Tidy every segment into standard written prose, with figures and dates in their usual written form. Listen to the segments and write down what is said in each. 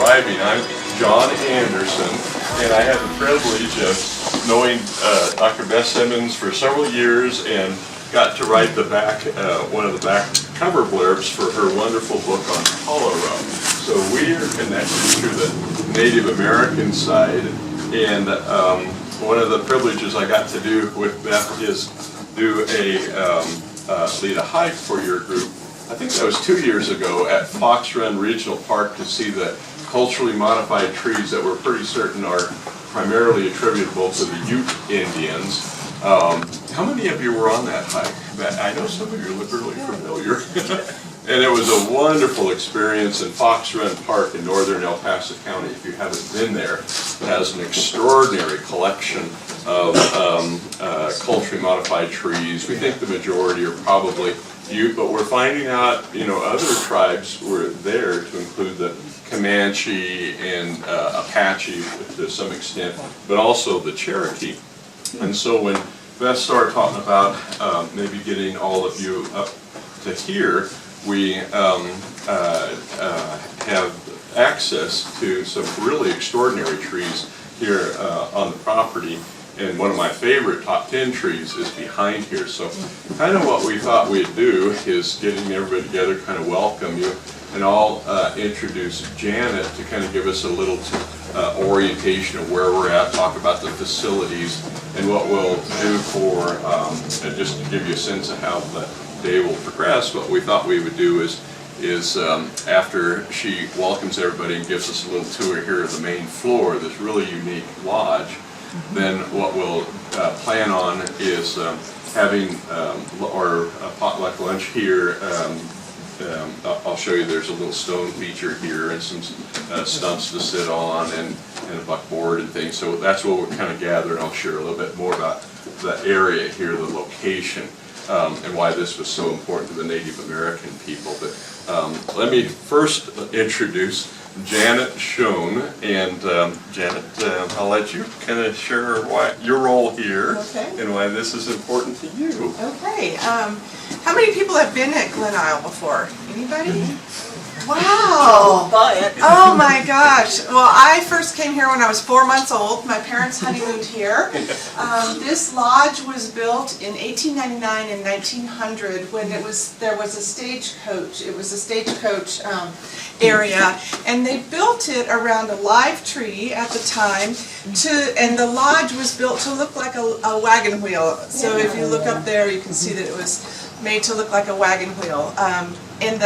arriving. I'm John Anderson, and I had the privilege of knowing Dr. Beth Simmons for several years and got to write the back, one of the back cover blurbs for her wonderful book on cholera. So we are connected to the Native American side, and one of the privileges I got to do with Beth is do lead a hike for your group. I think that was 2 years ago at Fox Run Regional Park to see the culturally modified trees that we're pretty certain are primarily attributable to the Ute Indians. How many of you were on that hike? I know some of you look really familiar. And it was a wonderful experience, and Fox Run Park in northern El Paso County, if you haven't been there, has an extraordinary collection of culturally modified trees. We think the majority are probably Ute, but we're finding out, other tribes were there, to include the Comanche and Apache to some extent, but also the Cherokee. And so when Beth started talking about maybe getting all of you up to here, we have access to some really extraordinary trees here on the property. And one of my favorite top 10 trees is behind here. So kind of what we thought we'd do is getting everybody together, kind of welcome you, and I'll introduce Janet to kind of give us a little orientation of where we're at, talk about the facilities, and what we'll do for, just to give you a sense of how the day will progress. What we thought we would do is after she welcomes everybody and gives us a little tour here of the main floor, this really unique lodge, then what we'll plan on is having our potluck lunch here. I'll show you there's a little stone feature here and some stumps to sit on and a buckboard and things. So that's what we're kind of gathering. I'll share a little bit more about the area here, the location, and why this was so important to the Native American people. But let me first introduce Janet Schoen, and Janet, I'll let you kind of share your role here and why this is important to you. Okay. How many people have been at Glen Isle before? Anybody? Wow! Oh my gosh! Well, I first came here when I was 4 months old. My parents honeymooned here. This lodge was built in 1899 and 1900 when there was a stagecoach. It was a stagecoach area, and they built it around a live tree at the time. And the lodge was built to look like a wagon wheel. So if you look up there, you can see that it was made to look like a wagon wheel. And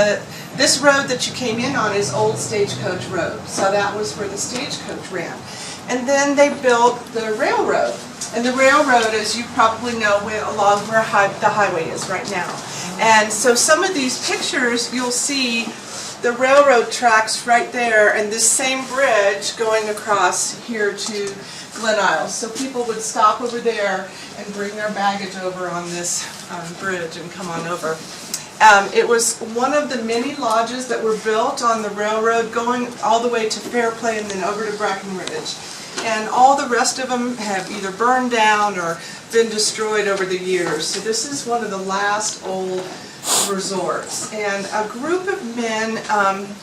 this road that you came in on is Old Stagecoach Road, so that was where the stagecoach ran. And then they built the railroad, and the railroad, as you probably know, went along where the highway is right now. And so some of these pictures, you'll see the railroad tracks right there, and this same bridge going across here to Glen Isle. So people would stop over there and bring their baggage over on this bridge and come on over. It was one of the many lodges that were built on the railroad going all the way to Fairplay and then over to Brackenridge. And all the rest of them have either burned down or been destroyed over the years. So this is one of the last old resorts. And a group of men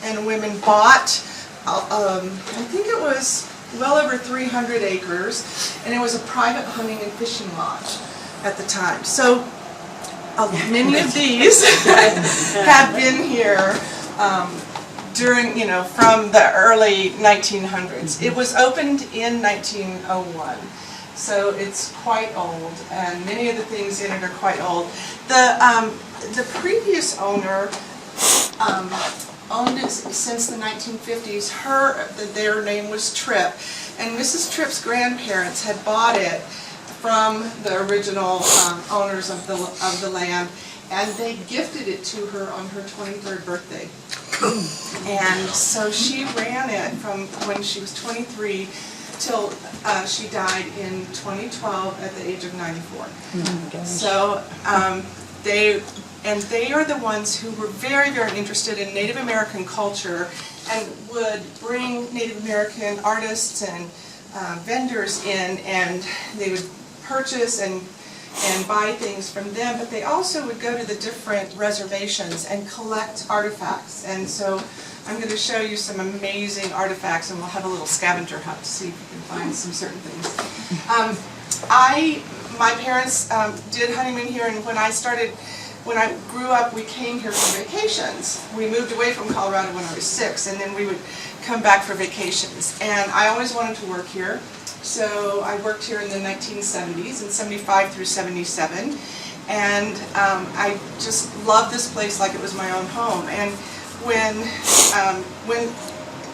and women bought, I think it was well over 300 acres, and it was a private hunting and fishing lodge at the time. So many of these have been here during, from the early 1900s. It was opened in 1901, so it's quite old, and many of the things in it are quite old. The previous owner owned it since the 1950s. Their name was Tripp, and Mrs. Tripp's grandparents had bought it from the original owners of the land, and they gifted it to her on her 23rd birthday. And so she ran it from when she was 23 till she died in 2012 at the age of 94. So they are the ones who were very, very interested in Native American culture and would bring Native American artists and vendors in, and they would purchase and and buy things from them, but they also would go to the different reservations and collect artifacts. And so I'm going to show you some amazing artifacts, and we'll have a little scavenger hunt to see if we can find some certain things. My parents did honeymoon here, and when I grew up, we came here for vacations. We moved away from Colorado when I was 6, and then we would come back for vacations. And I always wanted to work here, so I worked here in the 1970s, in 75 through 77. And I just loved this place like it was my own home. And when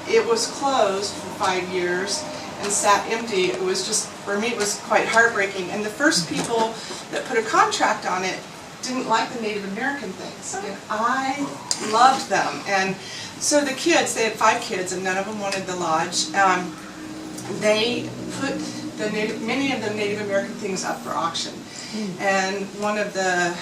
it was closed for 5 years and sat empty, it was just, for me, it was quite heartbreaking. And the first people that put a contract on it didn't like the Native American things, and I loved them. And so the kids, they had 5 kids, and none of them wanted the lodge. They put many of the Native American things up for auction, and one of the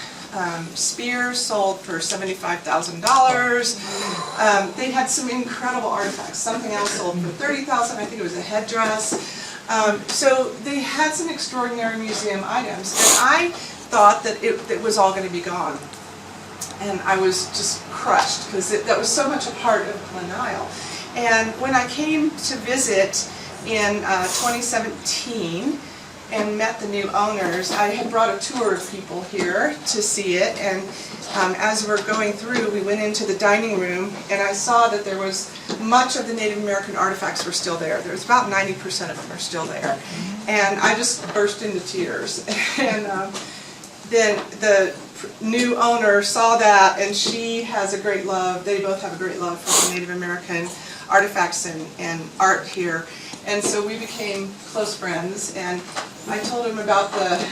spears sold for $75,000. They had some incredible artifacts. Something else sold for $30,000. I think it was a headdress. So they had some extraordinary museum items, and I thought that it was all going to be gone. And I was just crushed, because that was so much a part of Glen Isle. And when I came to visit in 2017 and met the new owners, I had brought a tour of people here to see it, and as we're going through, we went into the dining room, and I saw that there was much of the Native American artifacts were still there. There's about 90% of them are still there. And I just burst into tears. And then the new owner saw that, and she has a great love, they both have a great love for the Native American artifacts and art here. And so we became close friends, and I told him about the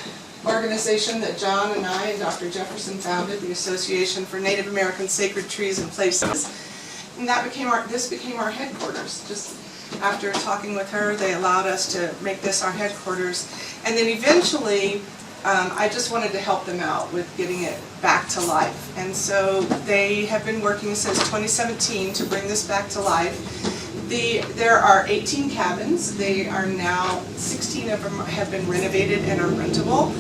organization that John and I and Dr. Jefferson founded, the Association for Native American Sacred Trees and Places. And this became our headquarters. Just after talking with her, they allowed us to make this our headquarters. And then eventually, I just wanted to help them out with getting it back to life. And so they have been working since 2017 to bring this back to life. There are 18 cabins. They are now, 16 of them have been renovated and are rentable,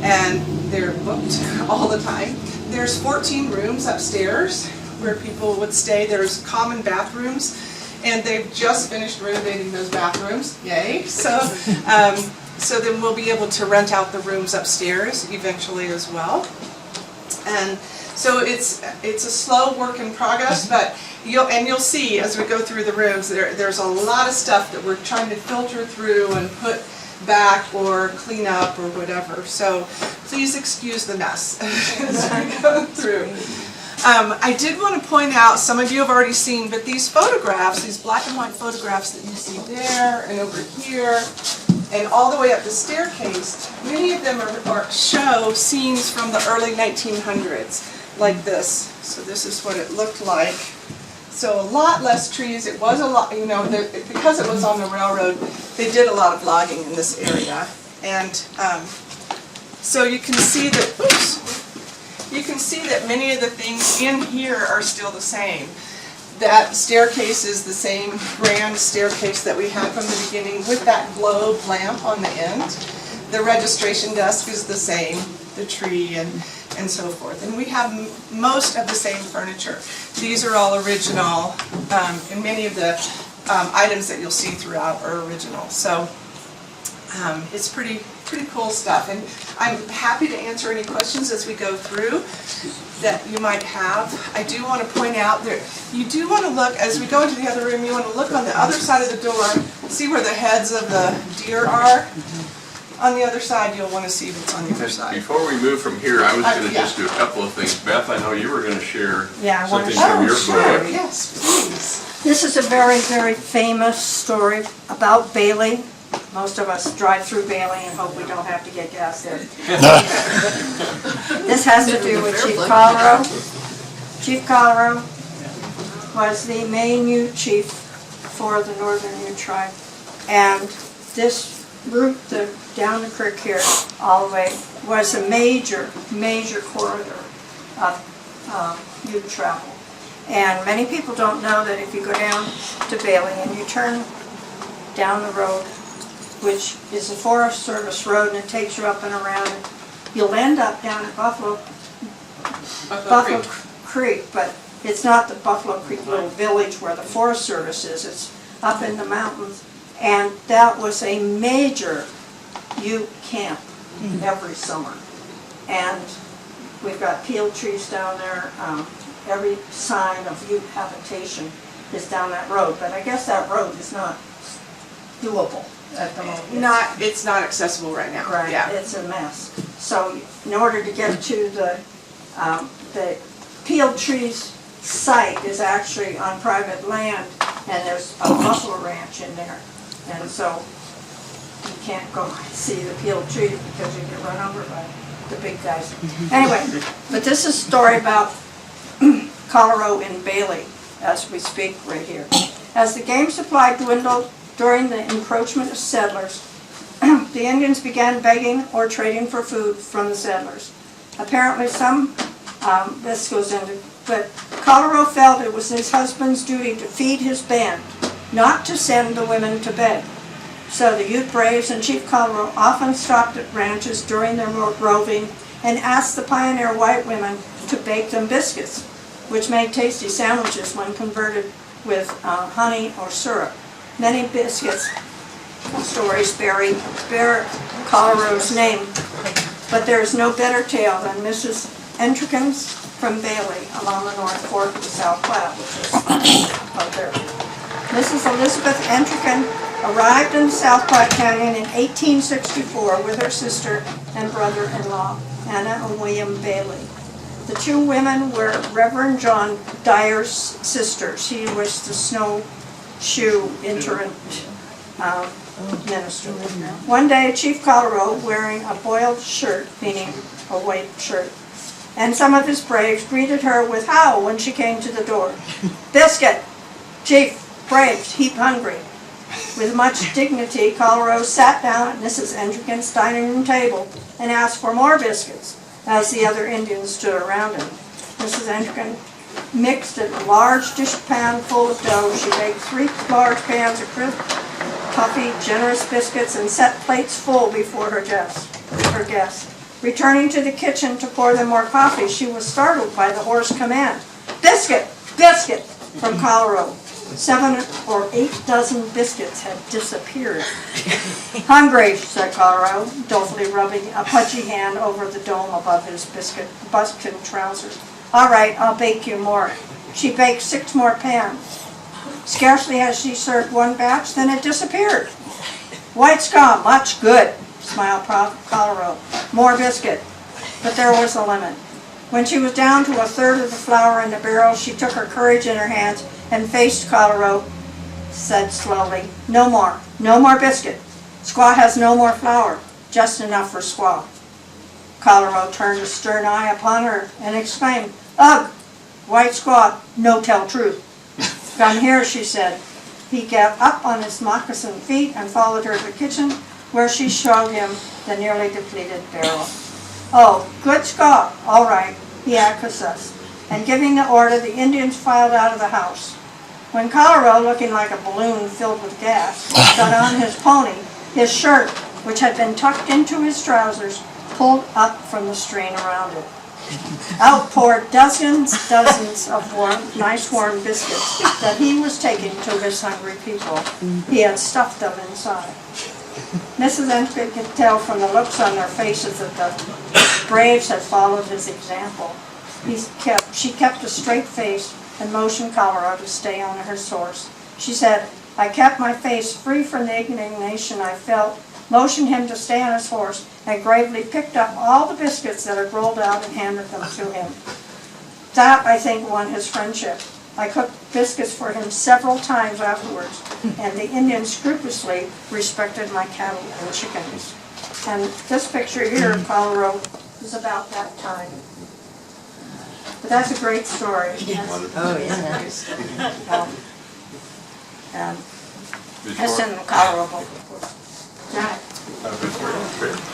and they're booked all the time. There's 14 rooms upstairs where people would stay. There's common bathrooms, and they've just finished renovating those bathrooms. Yay! So then we'll be able to rent out the rooms upstairs eventually as well. And so it's a slow work in progress, but you'll see as we go through the rooms, there's a lot of stuff that we're trying to filter through and put back or clean up or whatever. So please excuse the mess as we go through. I did want to point out, some of you have already seen, but these photographs, these black and white photographs that you see there and over here, and all the way up the staircase, many of them show scenes from the early 1900s, like this. So this is what it looked like. So a lot less trees. It was a lot, because it was on the railroad, they did a lot of logging in this area. And so you can see that, you can see that many of the things in here are still the same. That staircase is the same grand staircase that we had from the beginning with that globe lamp on the end. The registration desk is the same, the tree and so forth. And we have most of the same furniture. These are all original, and many of the items that you'll see throughout are original. So it's pretty cool stuff. And I'm happy to answer any questions as we go through that you might have. I do want to point out that you do want to look, as we go into the other room, you want to look on the other side of the door, see where the heads of the deer are. On the other side, you'll want to see what's on the other side. Before we move from here, I was going to just do a couple of things. Beth, I know you were going to share something from your book. Yes, please. This is a very, very famous story about Bailey. Most of us drive through Bailey and hope we don't have to get gas there. This has to do with Chief Colorado. Chief Colorado was the main Ute chief for the Northern Ute tribe. And this route down the creek here, all the way, was a major corridor of Ute travel. And many people don't know that if you go down to Bailey and you turn down the road, which is a Forest Service road, and it takes you up and around you'll end up down at Buffalo Creek, but it's not the Buffalo Creek little village where the Forest Service is. It's up in the mountains. And that was a major Ute camp every summer. And we've got peeled trees down there. Every sign of Ute habitation is down that road. But I guess that road is not doable at the moment. It's not accessible right now. Right, Yeah. it's a mess. So in order to get to the peeled trees site is actually on private land, and there's a buffalo ranch in there. And so you can't go see the peeled trees because you get run over by the big guys. Anyway, but this is a story about Colorado and Bailey as we speak right here. As the game supply dwindled during the encroachment of settlers, the Indians began begging or trading for food from the settlers. Apparently this goes into, but Colorado felt it was his husband's duty to feed his band, not to send the women to bed. So the Ute Braves and Chief Colorado often stopped at ranches during their roving and asked the pioneer white women to bake them biscuits, which made tasty sandwiches when converted with honey or syrup. Many biscuits stories bear Colorado's name, but there is no better tale than Mrs. Entrekin's from Bailey along the North Fork of the South Platte, which is out there. Mrs. Elizabeth Entrekin arrived in the South Platte Canyon in 1864 with her sister and brother-in-law, Anna and William Bailey. The two women were Reverend John Dyer's sisters. He was the snowshoe itinerant minister. One day, Chief Colorado, wearing a boiled shirt, meaning a white shirt, and some of his braves greeted her with "How" when she came to the door. "Biscuit, Chief, braves, heap hungry." With much dignity, Colorado sat down at Mrs. Entrekin's dining room table and asked for more biscuits, as the other Indians stood around him. Mrs. Entrekin mixed a large dishpan full of dough. She baked 3 large pans of crisp, puffy, generous biscuits and set plates full before her guests. Returning to the kitchen to pour them more coffee, she was startled by the hoarse command, "Biscuit! Biscuit!" from Colorado. 7 or 8 dozen biscuits had disappeared. "Hungry," said Colorado, dolefully rubbing a pudgy hand over the dome above his buskin trousers. "All right, I'll bake you more." She baked 6 more pans. Scarcely had she served 1 batch, then it disappeared. "White scum, much good," smiled Colorado. "More biscuit." But there was a limit. When she was down to 1/3 of the flour in the barrel, she took her courage in her hands and faced Colorado, said slowly, "No more biscuit. Squaw has no more flour, just enough for squaw." Colorado turned a stern eye upon her and exclaimed, "Ugh, white squaw, no tell truth." "Come here," she said. He got up on his moccasin feet and followed her to the kitchen, where she showed him the nearly depleted barrel. "Oh, good squaw, all right," he acquiesced, and giving the order, the Indians filed out of the house. When Colorado, looking like a balloon filled with gas, got on his pony, his shirt, which had been tucked into his trousers, pulled up from the strain around it. Out poured dozens of nice warm biscuits that he was taking to his hungry people. He had stuffed them inside. Mrs. Entrekin could tell from the looks on their faces that the braves had followed his example. She kept a straight face and motioned Colorado to stay on her horse. She said, "I kept my face free from the indignation I felt, motioned him to stay on his horse, and gravely picked up all the biscuits that had rolled out and handed them to him. That, I think, won his friendship. I cooked biscuits for him several times afterwards, and the Indians scrupulously respected my cattle and chickens." And this picture here of Colorado is about that time. But that's a great story. Oh, yeah. And it's in the Colorado book, of course. Yeah.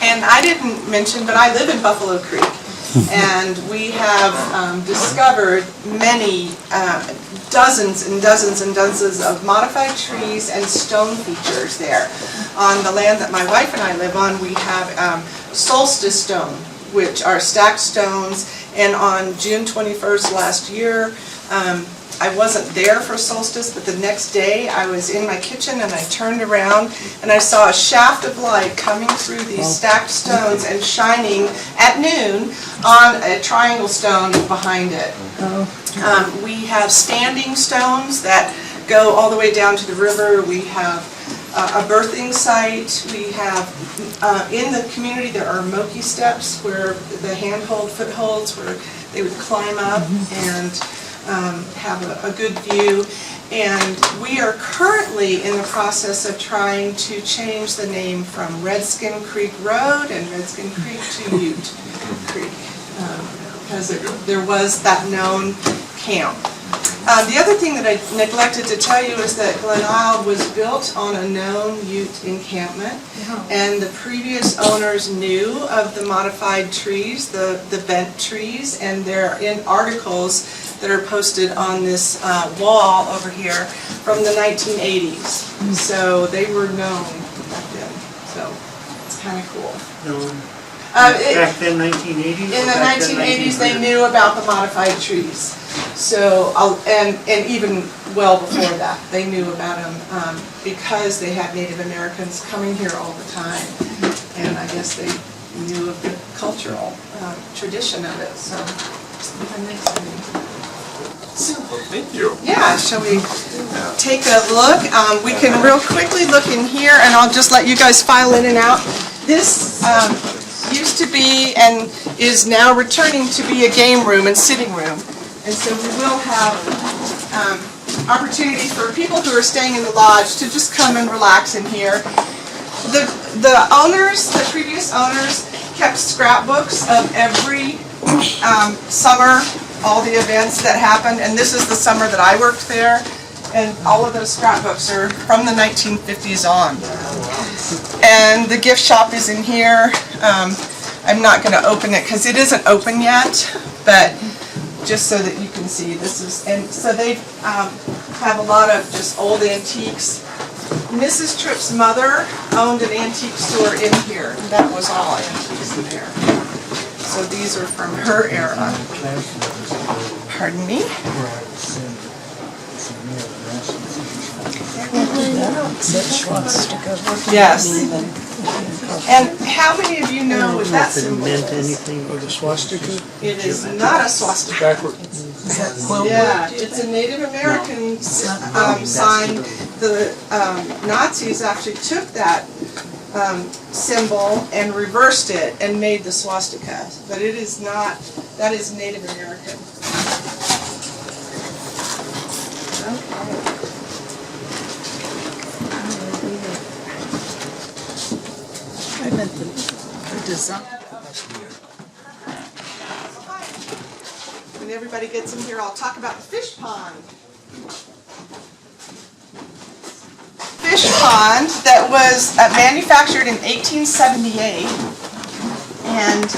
And I didn't mention, but I live in Buffalo Creek, and we have discovered many dozens and dozens and dozens of modified trees and stone features there. On the land that my wife and I live on, we have solstice stone which are stacked stones. And on June 21st last year, I wasn't there for solstice, but the next day I was in my kitchen and I turned around and I saw a shaft of light coming through these stacked stones and shining at noon on a triangle stone behind it. We have standing stones that go all the way down to the river. We have a birthing site. We have, in the community, there are Moki steps where the handhold footholds where they would climb up and have a good view. And we are currently in the process of trying to change the name from Redskin Creek Road and Redskin Creek to Ute Creek, because there was that known camp. The other thing that I neglected to tell you is that Glen Isle was built on a known Ute encampment, and the previous owners knew of the modified trees, the bent trees, and they're in articles that are posted on this wall over here from the 1980s. So they were known back then, so it's kind of cool. Back then, 1980s? In the 1980s, they knew about the modified trees. So, and even well before that, they knew about them because they had Native Americans coming here all the time. And I guess they knew of the cultural tradition of it, so it's amazing. Well, thank you. Yeah, shall we take a look? We can real quickly look in here, and I'll just let you guys file in and out. This used to be and is now returning to be a game room and sitting room. And so we will have opportunity for people who are staying in the lodge to just come and relax in here. The owners, the previous owners, kept scrapbooks of every summer, all the events that happened, and this is the summer that I worked there, and all of those scrapbooks are from the 1950s on. And the gift shop is in here. I'm not going to open it because it isn't open yet, but just so that you can see, this is, and so they have a lot of just old antiques. Mrs. Tripp's mother owned an antique store in here. That was all antiques in there. So these are from her era. Pardon me? Yes. And how many of you know what that symbol is? Or the swastika? It is not a swastika. Yeah, it's a Native American sign. The Nazis actually took that symbol and reversed it and made the swastika, but it is not, that is Native American. Okay. I meant the design. When everybody gets in here, I'll talk about the fish pond. Fish pond that was manufactured in 1878, and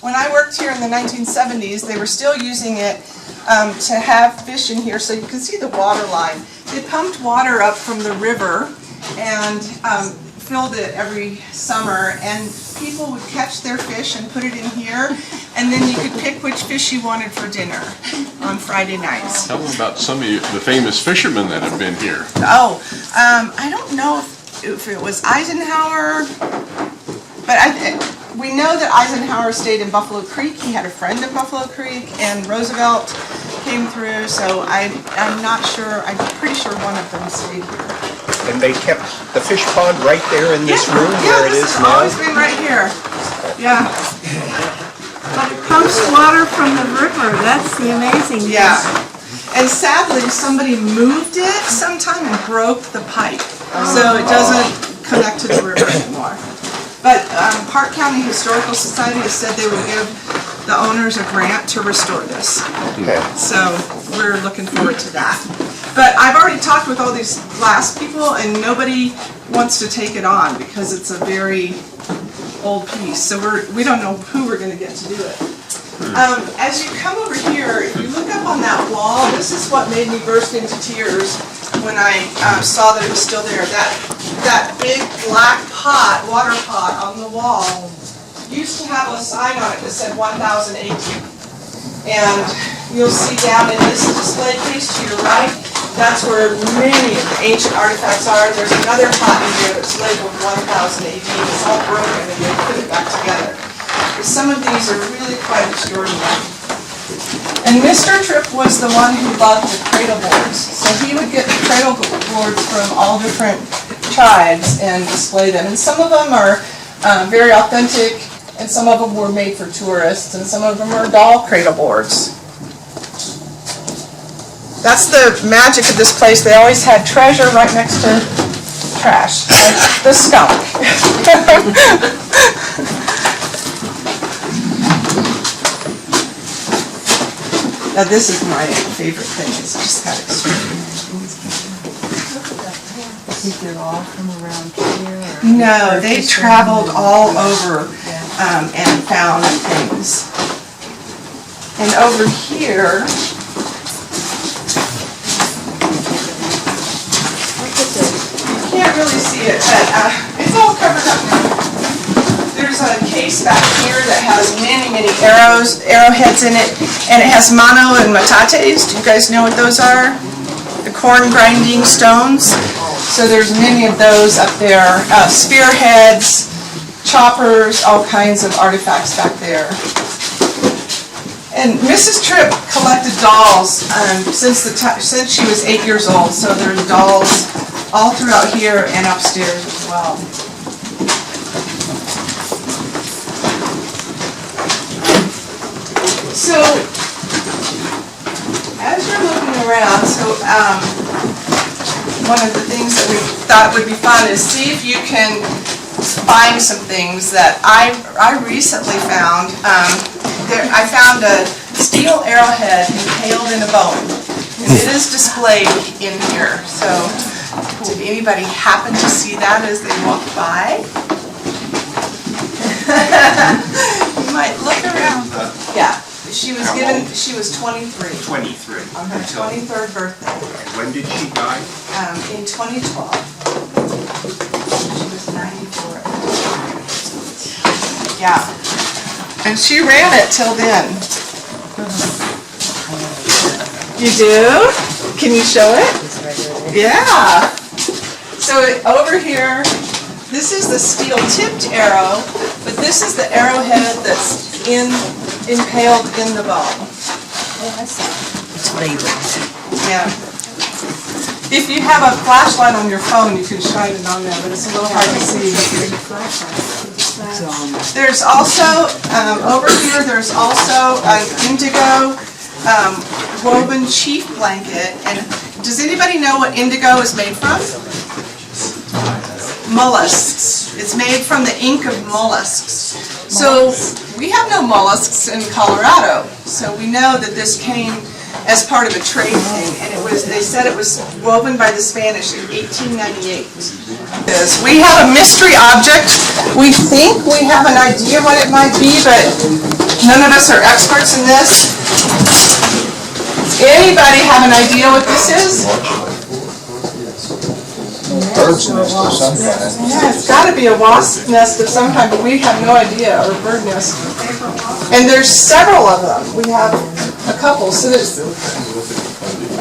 when I worked here in the 1970s, they were still using it to have fish in here, so you can see the water line. They pumped water up from the river and filled it every summer, and people would catch their fish and put it in here, and then you could pick which fish you wanted for dinner on Friday nights. Tell them about some of the famous fishermen that have been here. Oh, I don't know if it was Eisenhower, but we know that Eisenhower stayed in Buffalo Creek. He had a friend in Buffalo Creek, and Roosevelt came through, so I'm not sure. I'm pretty sure one of them stayed here. And they kept the fish pond right there in this room where it is has now? always been right here. Yeah. But it pumps water from the river, that's the amazing thing. Yeah. And sadly, somebody moved it sometime and broke the pipe. So it doesn't connect to the river anymore. But Park County Historical Society has said they will give the owners a grant to restore this. Okay. So we're looking forward to that. But I've already talked with all these glass people, and nobody wants to take it on because it's a very old piece. So we don't know who we're going to get to do it. As you come over here, if you look up on that wall, this is what made me burst into tears when I saw that it was still there. That big black pot, water pot on the wall used to have a sign on it that said 1018. And you'll see down in this display case to your right, that's where many of the ancient artifacts are. There's another pot in here that's labeled 1018. It's all broken and they put it back together. Some of these are really quite extraordinary. And Mr. Tripp was the one who loved the cradle boards. So he would get the cradle boards from all different tribes and display them. And some of them are very authentic, and some of them were made for tourists, and some of them are doll cradle boards. That's the magic of this place. They always had treasure right next to trash, like the skunk. Now this is my favorite thing. It's just got extraordinary. They're all from around here? No, they traveled all over and found things. And over here, you can't really see it, but it's all covered up now. There's a case back here that has many, many arrowheads in it, and it has mano and matates. Do you guys know what those are? The corn grinding stones. So there's many of those up there. Spearheads, choppers, all kinds of artifacts back there. And Mrs. Tripp collected dolls since she was 8 years old. So there's dolls all throughout here and upstairs as well. So, as you're looking around, one of the things that we thought would be fun is see if you can find some things that I recently found. I found a steel arrowhead impaled in a bone, and it is displayed in here. So, did anybody happen to see that as they walked by? You might look around. Yeah. She was 23. 23. On her 23rd birthday. When did she die? In 2012. She was 94 at the time. Yeah. And she ran it till then. You do? Can you show it? Yeah. So over here, this is the steel-tipped arrow, but this is the arrowhead that's impaled in the bone. Oh, I saw it. It's labeled. Yeah. If you have a flashlight on your phone, you can shine it on there, but it's a little hard to see. There's also, over here, there's also an indigo woven chief blanket. And does anybody know what indigo is made from? Mollusks. It's made from the ink of mollusks. So we have no mollusks in Colorado, so we know that this came as part of a trade thing, and they said it was woven by the Spanish in 1898. We have a mystery object. We think we have an idea what it might be, but none of us are experts in this. Anybody have an idea what this is? Bird's nest of some kind. Yeah, it's got to be a wasp nest of some kind, but we have no idea, or a bird nest. And there's several of them. We have a couple, so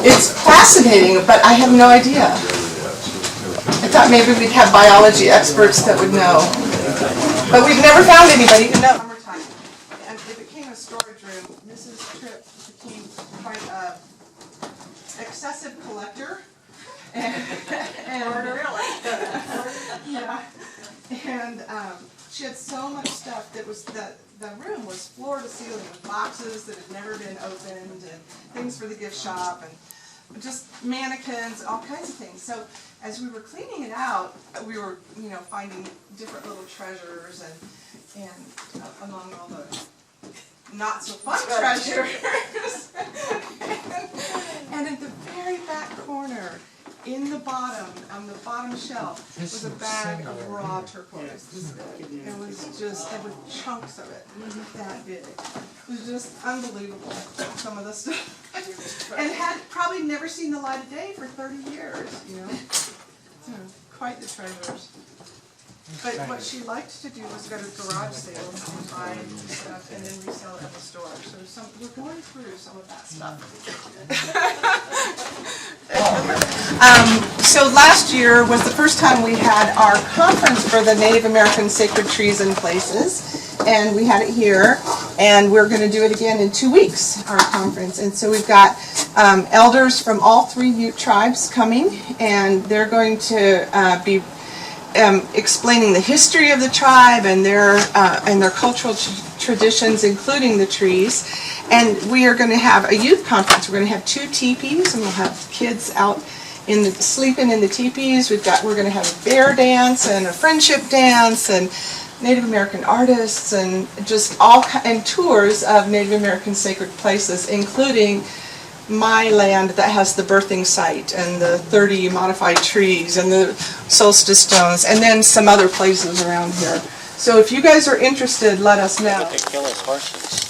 it's fascinating, but I have no idea. I thought maybe we'd have biology experts that would know. But we've never found anybody who knows. And it became a storage room. Mrs. Tripp became quite an excessive collector. And she had so much stuff that was the room was floor to ceiling with boxes that had never been opened and things for the gift shop and just mannequins, all kinds of things. So as we were cleaning it out, we were finding different little treasures and among all the not so fun treasures. And at the very back corner, in the bottom, on the bottom shelf, was a bag of raw turquoise. This big. It was just, there were chunks of it. It was that big. It was just unbelievable, some of the stuff. And had probably never seen the light of day for 30 years, So, quite the treasures. But what she liked to do was go to garage sales and buy stuff and then resell it at the store. So we're going through some of that stuff. So last year was the first time we had our conference for the Native American Sacred Trees and Places. And we had it here, and we're going to do it again in 2 weeks, our conference. And so we've got elders from all 3 Ute tribes coming, and they're going to be explaining the history of the tribe and their cultural traditions, including the trees. And we are going to have a youth conference. We're going to have 2 teepees, and we'll have kids out sleeping in the teepees. We're going to have a bear dance and a friendship dance and Native American artists and just and tours of Native American sacred places, including my land that has the birthing site and the 30 modified trees and the solstice stones, and then some other places around here. So if you guys are interested, let us know. Why would they kill his horses?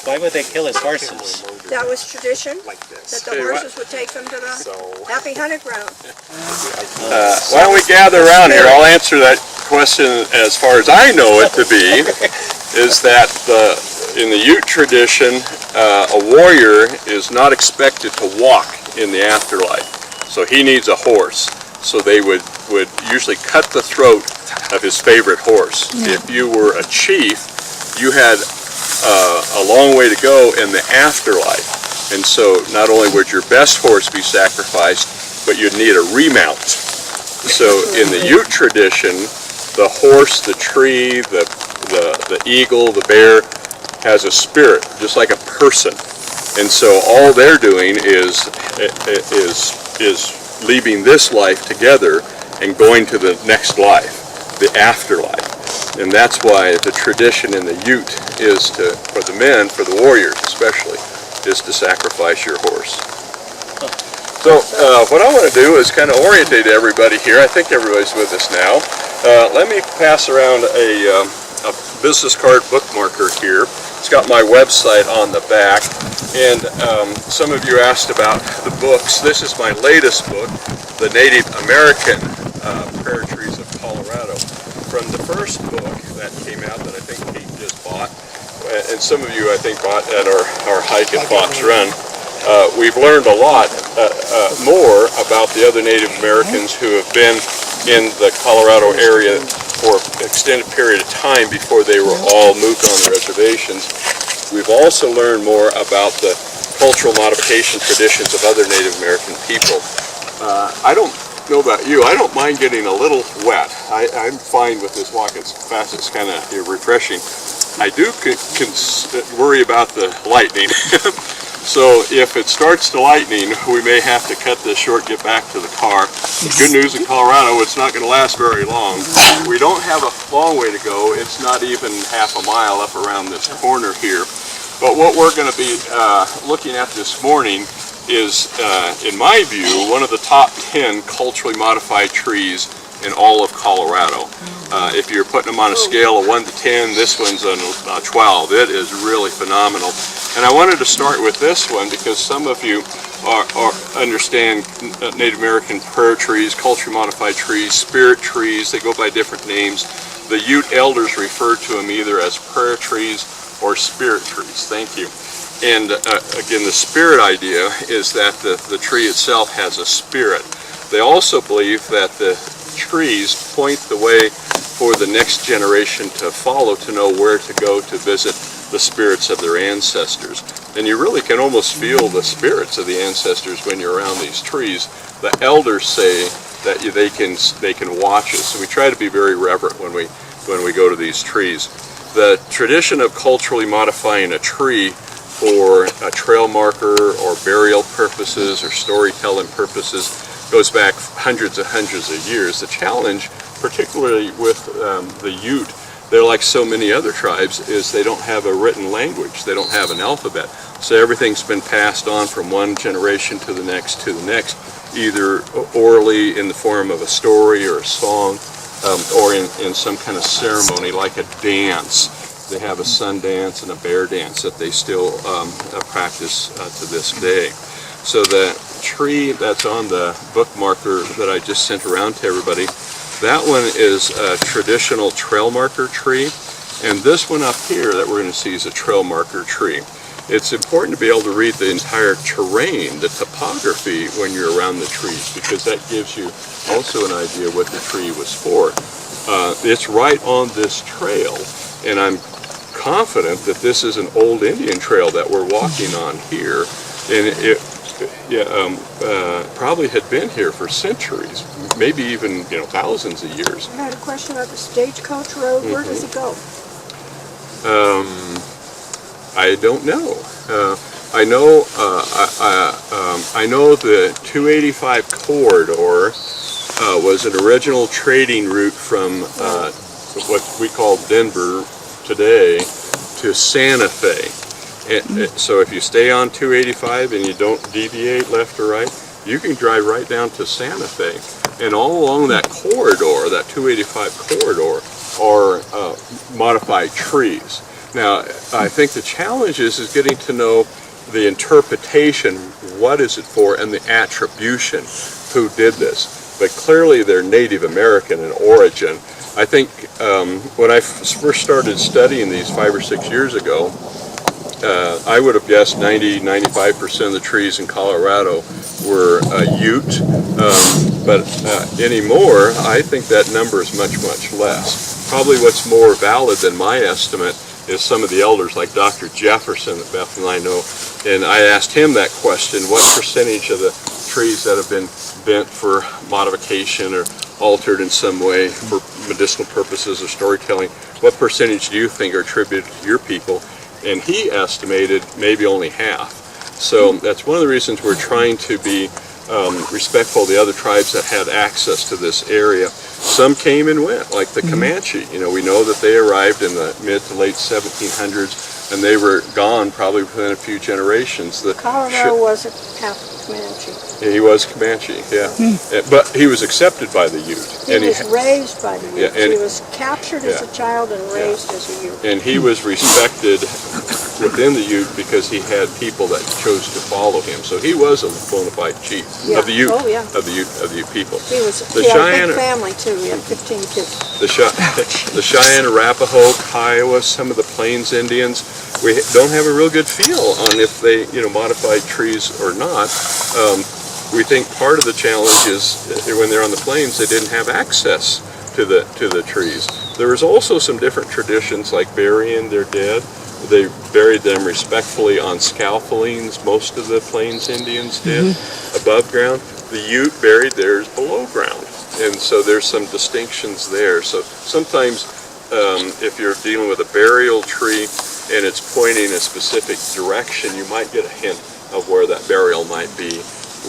Why would they kill his horses? That was tradition, that the horses would take them to the happy hunting ground. Why don't we gather around here? I'll answer that question as far as I know it to be, is that in the Ute tradition, a warrior is not expected to walk in the afterlife. So he needs a horse. So they would usually cut the throat of his favorite horse. Yeah. If you were a chief, you had a long way to go in the afterlife. And so not only would your best horse be sacrificed, but you'd need a remount. So in the Ute tradition, the horse, the tree, the eagle, the bear has a spirit, just like a person. And so all they're doing is leaving this life together and going to the next life, the afterlife. And that's why the tradition in the Ute is for the men, for the warriors especially, is to sacrifice your horse. So what I want to do is kind of orientate everybody here. I think everybody's with us now. Let me pass around a business card bookmarker here. It's got my website on the back. And some of you asked about the books. This is my latest book, The Native American Prayer Trees of Colorado. From the first book that came out that I think Kate just bought, and some of you I think bought at our hike at Fox Run, we've learned a lot more about the other Native Americans who have been in the Colorado area for an extended period of time before they were all moved on the reservations. We've also learned more about the cultural modification traditions of other Native American people. I don't know about you, I don't mind getting a little wet. I'm fine with this walk as fast as it's kind of refreshing. I do worry about the lightning. So if it starts to lightning, we may have to cut this short, get back to the car. The good news in Colorado, it's not going to last very long. We don't have a long way to go. It's not even half a mile up around this corner here. But what we're going to be looking at this morning is, in my view, one of the top 10 culturally modified trees in all of Colorado. If you're putting them on a scale of 1 to 10, this one's a 12. It is really phenomenal. And I wanted to start with this one because some of you understand Native American prayer trees, culturally modified trees, spirit trees. They go by different names. The Ute elders refer to them either as prayer trees or spirit trees. Thank you. And again, the spirit idea is that the tree itself has a spirit. They also believe that the trees point the way for the next generation to follow, to know where to go to visit the spirits of their ancestors. And you really can almost feel the spirits of the ancestors when you're around these trees. The elders say that they can watch us. So we try to be very reverent when we go to these trees. The tradition of culturally modifying a tree for a trail marker or burial purposes or storytelling purposes goes back hundreds of years. The challenge, particularly with the Ute, they're like so many other tribes, is they don't have a written language. They don't have an alphabet. So everything's been passed on from one generation to the next, either orally in the form of a story or a song, or in some kind of ceremony like a dance. They have a sun dance and a bear dance that they still practice to this day. So the tree that's on the bookmarker that I just sent around to everybody, that one is a traditional trail marker tree, and this one up here that we're going to see is a trail marker tree. It's important to be able to read the entire terrain, the topography, when you're around the trees, because that gives you also an idea what the tree was for. It's right on this trail, and I'm confident that this is an old Indian trail that we're walking on here, and it probably had been here for centuries, maybe even thousands of years. I had a question about the Stagecoach Road. Where does it go? I don't know. I know the 285 corridor was an original trading route from what we call Denver today to Santa Fe. So if you stay on 285 and you don't deviate left or right, you can drive right down to Santa Fe. And all along that corridor, that 285 corridor, are modified trees. Now, I think the challenge is getting to know the interpretation, what is it for, and the attribution, who did this. But clearly they're Native American in origin. I think when I first started studying these 5 or 6 years ago, I would have guessed 90–95% of the trees in Colorado were Ute, but anymore, I think that number is much, much less. Probably what's more valid than my estimate is some of the elders like Dr. Jefferson that Beth and I know, and I asked him that question, what percentage of the trees that have been bent for modification or altered in some way for medicinal purposes or storytelling, what percentage do you think are attributed to your people? And he estimated maybe only half. So that's one of the reasons we're trying to be respectful of the other tribes that had access to this area. Some came and went, like the Comanche. We know that they arrived in the mid to late 1700s, and they were gone probably within a few generations. Colorado wasn't half Comanche. He was Comanche, yeah. But he was accepted by the Ute. He was raised by the Ute. Yeah, and he was captured as a child and raised as a Ute. And he was respected within the Ute because he had people that chose to follow him. So he was a bona fide chief of the Ute, of the Ute people. He had a big family too. He had 15 kids. The Cheyenne, Arapaho, Kiowa, some of the Plains Indians, we don't have a real good feel on if they, modified trees or not. We think part of the challenge is when they're on the plains, they didn't have access to the trees. There was also some different traditions like burying their dead. They buried them respectfully on scaffoldings. Most of the Plains Indians did above ground. The Ute buried theirs below ground, and so there's some distinctions there. So sometimes if you're dealing with a burial tree and it's pointing a specific direction, you might get a hint of where that burial might be.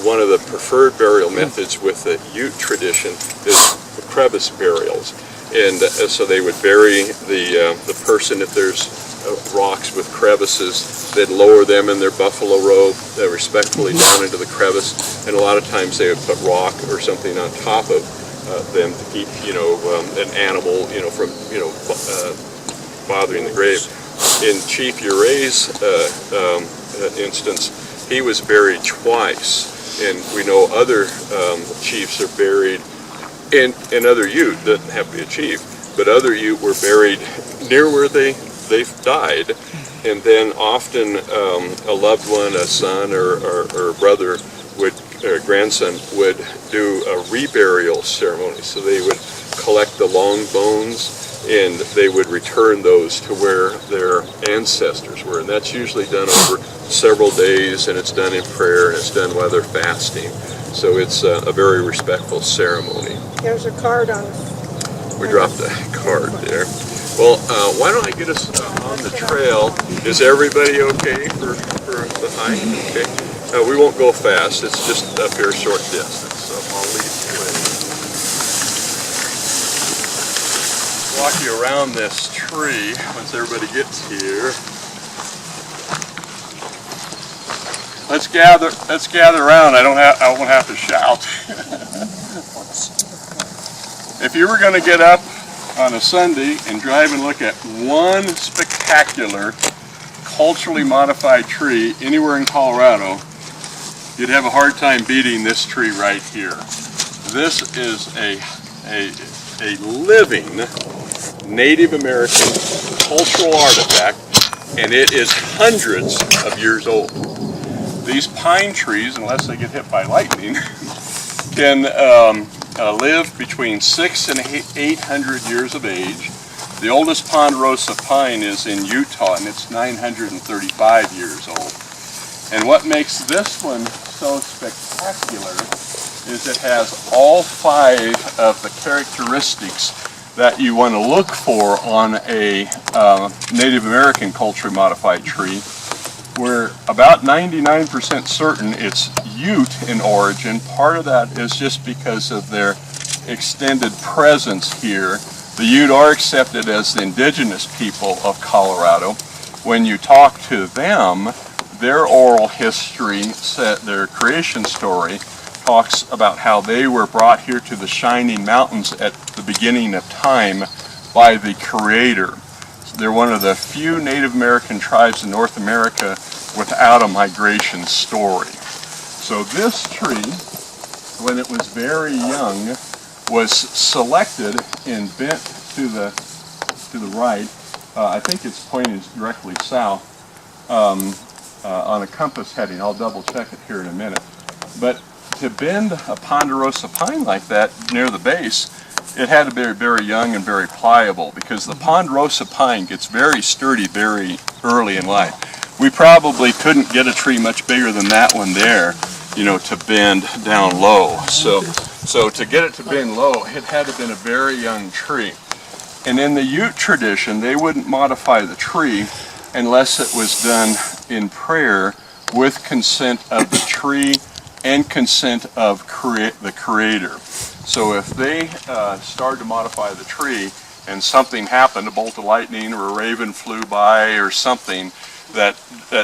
One of the preferred burial methods with the Ute tradition is crevice burials, and so they would bury the person if there's rocks with crevices. They'd lower them in their buffalo robe respectfully down into the crevice, and a lot of times they would put rock or something on top of them to keep an animal from bothering the grave. In Chief Uray's instance, he was buried twice, and we know other chiefs are buried, and other Ute, doesn't have to be a chief, but other Ute were buried near where they died, and then often a loved one, a son or a brother or a grandson would do a reburial ceremony. So they would collect the long bones and they would return those to where their ancestors were, and that's usually done over several days, and it's done in prayer, and it's done while they're fasting. So it's a very respectful ceremony. There's a card on it. We dropped a card there. Well, why don't I get us on the trail? Is everybody okay for the hike? Okay. We won't go fast. It's just a very short distance, so I'll lead you in. Walk you around this tree once everybody gets here. Let's gather around. I won't have to shout. If you were going to get up on a Sunday and drive and look at one spectacular culturally modified tree anywhere in Colorado, you'd have a hard time beating this tree right here. This is a living Native American cultural artifact, and it is hundreds of years old. These pine trees, unless they get hit by lightning, can live between 600 and 800 years of age. The oldest Ponderosa Pine is in Utah, and it's 935 years old. And what makes this one so spectacular is it has all 5 of the characteristics that you want to look for on a Native American culturally modified tree. We're about 99% certain it's Ute in origin. Part of that is just because of their extended presence here. The Ute are accepted as the indigenous people of Colorado. When you talk to them, their oral history, their creation story, talks about how they were brought here to the Shining Mountains at the beginning of time by the Creator. They're one of the few Native American tribes in North America without a migration story. So this tree, when it was very young, was selected and bent to the right. I think its point is directly south on a compass heading. I'll double check it here in a minute. But to bend a Ponderosa pine like that near the base, it had to be very young and very pliable, because the Ponderosa pine gets very sturdy very early in life. We probably couldn't get a tree much bigger than that one there, you know, to bend down low. So to get it to bend low, it had to have been a very young tree. And in the Ute tradition, they wouldn't modify the tree unless it was done in prayer with consent of the tree and consent of the Creator. So if they started to modify the tree and something happened, a bolt of lightning or a raven flew by or something that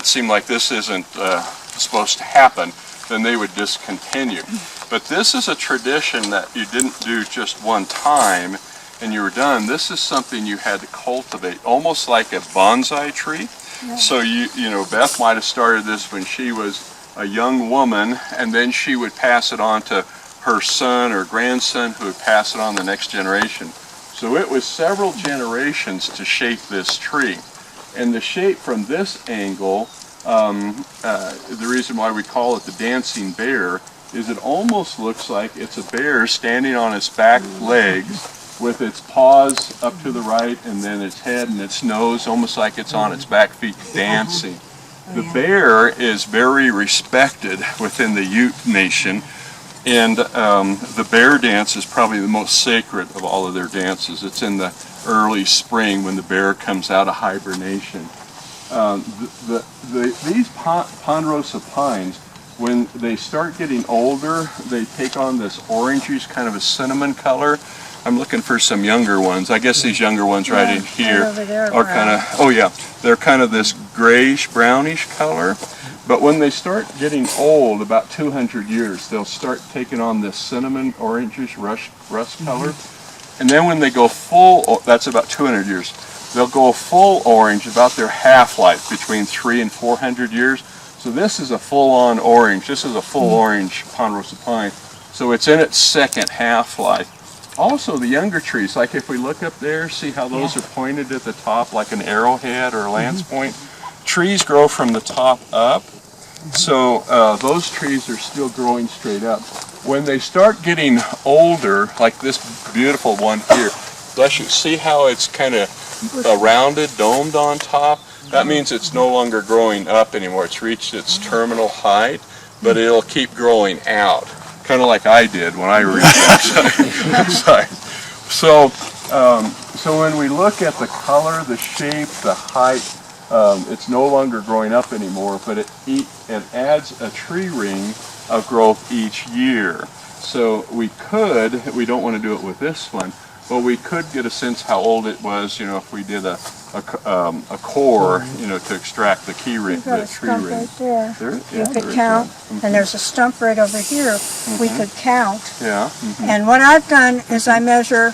seemed like this isn't supposed to happen, then they would discontinue. But this is a tradition that you didn't do just one time and you were done. This is something you had to cultivate, almost like a bonsai tree. Yeah. So you know, Beth might have started this when she was a young woman, and then she would pass it on to her son or grandson, who would pass it on the next generation. So it was several generations to shape this tree. And the shape from this angle, the reason why we call it the dancing bear, is it almost looks like it's a bear standing on its back legs with its paws up to the right, and then its head and its nose almost like it's on its back feet dancing. The bear is very respected within the Ute Nation, and the bear dance is probably the most sacred of all of their dances. It's in the early spring when the bear comes out of hibernation. These Ponderosa pines, when they start getting older, they take on this orangish kind of a cinnamon color. I'm looking for some younger ones. I guess these younger ones right in here are kind of, oh yeah, they're kind of this grayish, brownish color. But when they start getting old, about 200 years, they'll start taking on this cinnamon, orangish, rust color. And then when they go full, that's about 200 years, they'll go full orange about their half-life, between 300 and 400 years. So this is a full-on orange. This is a full orange Ponderosa pine. So it's in its second half-life. Also, the younger trees, like if we look up there, see how those are pointed at the top like an arrowhead or a lance point? Trees grow from the top up, so those trees are still growing straight up. When they start getting older, like this beautiful one here, bless you, see how it's kind of rounded, domed on top? That means it's no longer growing up anymore. It's reached its terminal height, but it'll keep growing out. Kind of like I did when I reached that side. So when we look at the color, the shape, the height, it's no longer growing up anymore, but it adds a tree ring of growth each year. So we don't want to do it with this one, but we could get a sense how old it was, you know, if we did a core, you know, to extract the key ring, the tree ring. Right there. You could count, and there's a stump right over here. We could count. Yeah. And what I've done is I measure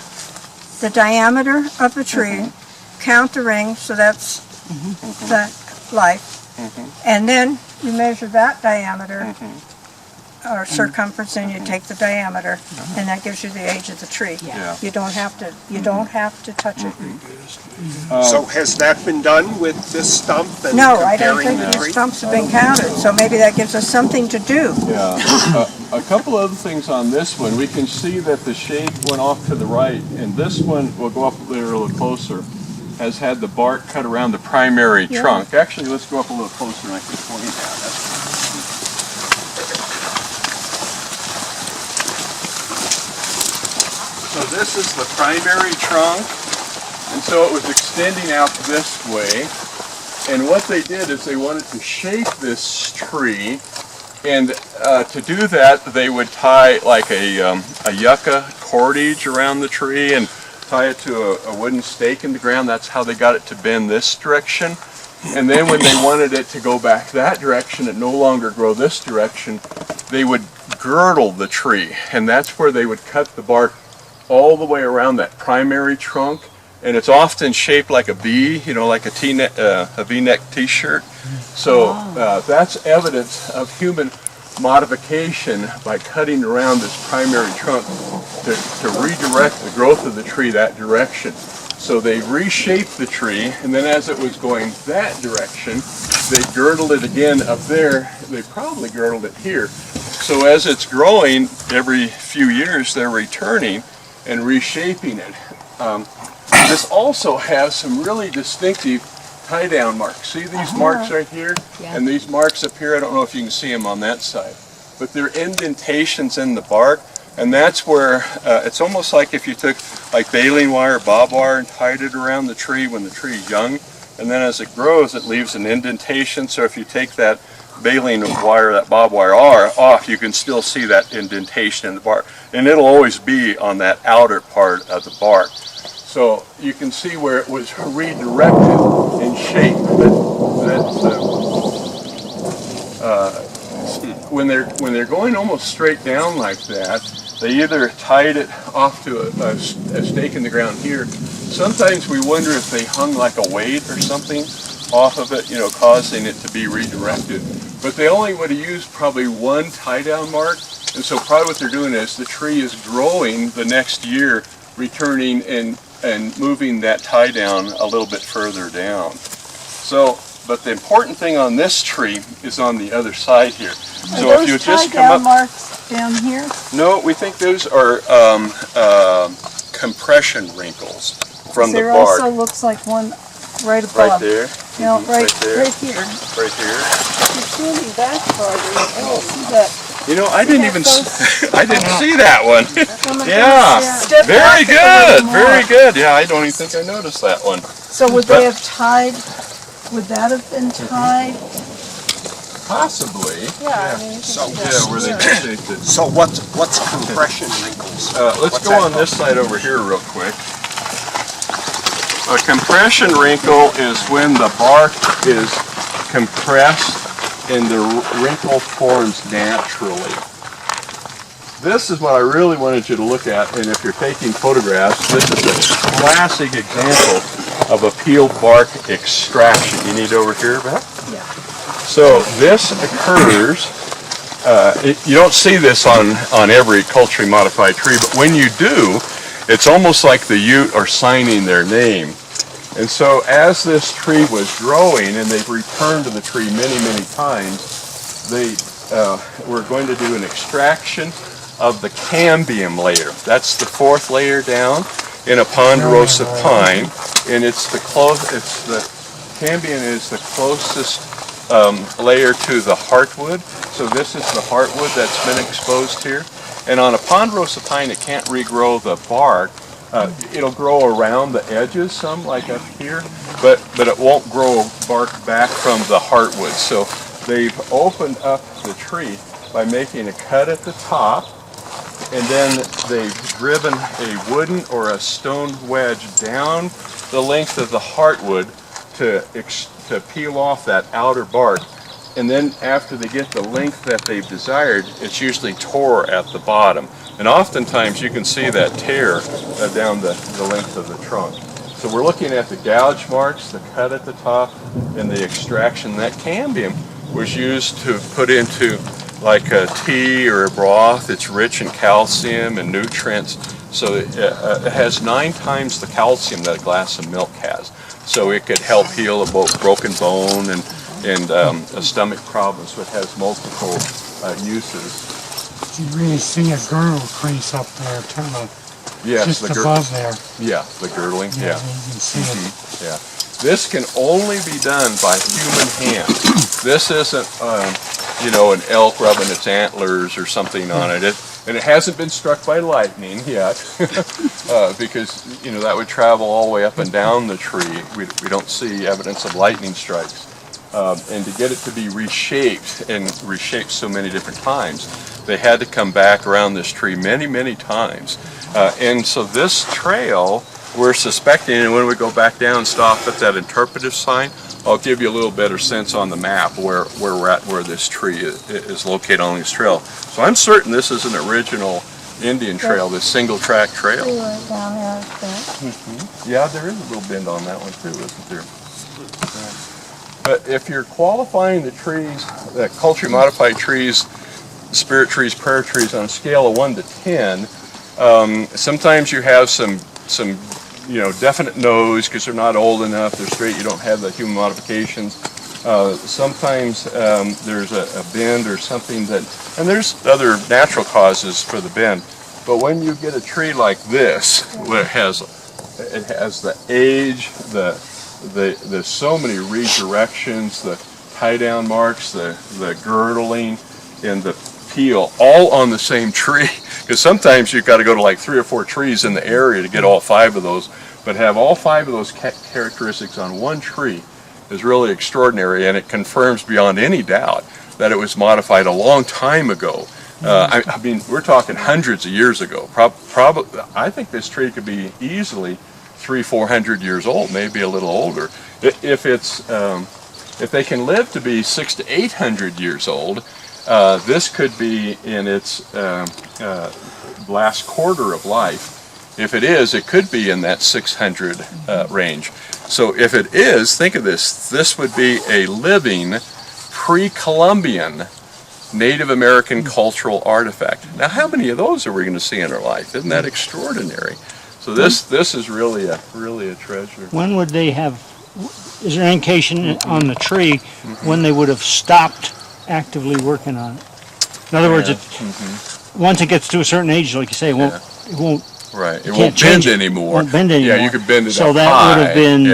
the diameter of the tree, count the ring, so that's the life, and then you measure that diameter, or circumference, and you take the diameter, and that gives you the age of the tree. Yeah. You don't have to touch it. So has that been done with this stump and No, I don't comparing think the these tree? stumps have been counted, so maybe that gives us something to do. Yeah. A couple other things on this one. We can see that the shade went off to the right, and this one, we'll go up there a little closer, has had the bark cut around the primary trunk. Actually, let's go up a little closer and I can point it out. So this is the primary trunk, and so it was extending out this way. And what they did is they wanted to shape this tree, and to do that they would tie like a yucca cordage around the tree and tie it to a wooden stake in the ground. That's how they got it to bend this direction. And then when they wanted it to go back that direction and no longer grow this direction, they would girdle the tree, and that's where they would cut the bark all the way around that primary trunk. And it's often shaped like a V, you know, like a V-neck t-shirt. So that's evidence of human modification by cutting around this primary trunk to redirect the growth of the tree that direction. So they reshaped the tree, and then as it was going that direction, they girdled it again up there. They probably girdled it here. So as it's growing, every few years they're returning and reshaping it. This also has some really distinctive tie-down marks. See these marks right here? Yeah. And these marks up here, I don't know if you can see them on that side, but they're indentations in the bark, and that's where it's almost like if you took like baling wire, bob wire, and tied it around the tree when the tree is young, and then as it grows it leaves an indentation. So if you take that baling wire, that bob wire off, you can still see that indentation in the bark, and it'll always be on that outer part of the bark. So you can see where it was redirected in shape. When they're going almost straight down like that, they either tied it off to a stake in the ground here. Sometimes we wonder if they hung like a weight or something off of it, you know, causing it to be redirected. But they only would have used probably one tie-down mark, and so probably what they're doing is the tree is growing the next year, returning and moving that tie down a little bit further down. So, but the important thing on this tree is on the other side here. So if you just come up, marks down here? no, we think those are compression wrinkles from the There bark. also looks like one right above. Right there. No, right there. here. Right here. It's really that farther. Oh, see that? You know, I didn't even I didn't see that one. Oh my Yeah. goodness, yeah. Very good. Very good. Yeah, I don't even think I noticed that one. So would they have tied, would that have been tied? Possibly. Yeah, I mean, you can So- see that. Yeah, where they shaped it. So what's compression wrinkles? Let's What's go that on this side over here real quick. A compression wrinkle is when the bark is compressed and the wrinkle forms naturally. This is what I really wanted you to look at, and if you're taking photographs, this is a classic example of a peeled bark extraction. You need over here, Beth? Yeah. So this occurs, you don't see this on every culturally modified tree, but when you do, it's almost like the Ute are signing their name. And so as this tree was growing, and they've returned to the tree many, many times, they were going to do an extraction of the cambium layer. That's the fourth layer down in a Ponderosa pine, and the cambium is the closest layer to the heartwood. So this is the heartwood that's been exposed here. And on a Ponderosa pine, it can't regrow the bark. It'll grow around the edges some, like up here, but it won't grow bark back from the heartwood. So they've opened up the tree by making a cut at the top, and then they've driven a wooden or a stone wedge down the length of the heartwood to peel off that outer bark. And then after they get the length that they've desired, it's usually tore at the bottom. And oftentimes you can see that tear down the length of the trunk. So we're looking at the gouge marks, the cut at the top, and the extraction. That cambium was used to put into like a tea or a broth. It's rich in calcium and nutrients. So it has 9 times the calcium that a glass of milk has. So it could help heal a broken bone and a stomach problem. So it has multiple uses. You really see a girdle crease up there, Yes, just the above there. Yeah, the girdling. Yeah. You can see it. Yeah. This can only be done by human hand. This isn't, an elk rubbing its antlers or something on it. And it hasn't been struck by lightning yet, because, that would travel all the way up and down the tree. We don't see evidence of lightning strikes. And to get it to be reshaped so many different times, they had to come back around this tree many, many times. And so this trail, we're suspecting, and when we go back down and stop at that interpretive sign, I'll give you a little better sense on the map where we're at, where this tree is located on this trail. So I'm certain this is an original Indian trail, this single track trail. Yeah, there is a little bend on that one too, isn't there? But if you're qualifying the trees, the culture modified trees, spirit trees, prayer trees on a scale of 1 to 10, sometimes you have some definite no's because they're not old enough, they're straight, you don't have the human modifications. Sometimes there's a bend or something and there's other natural causes for the bend. But when you get a tree like this, where it has the age, the so many redirections, the tie down marks, the girdling, and the peel all on the same tree, because sometimes you've got to go to like 3 or 4 trees in the area to get all 5 of those, but have all 5 of those characteristics on one tree is really extraordinary, and it confirms beyond any doubt that it was modified a long time ago. I mean, we're talking hundreds of years ago. Probably, I think this tree could be easily 300-400 years old, maybe a little older. If they can live to be 600 to 800 years old, this could be in its last quarter of life. If it is, it could be in that 600 range. So if it is, think of this. This would be a living pre-Columbian Native American cultural artifact. Now, how many of those are we going to see in our life? Isn't that extraordinary? So this is really a treasure. When would they have, is there an indication on the tree when they would have stopped actively working on it? In other words, once it gets to a certain age, like you say, it won't Right, it won't bend anymore. Won't bend anymore. Yeah, you could bend it so up that high. would have been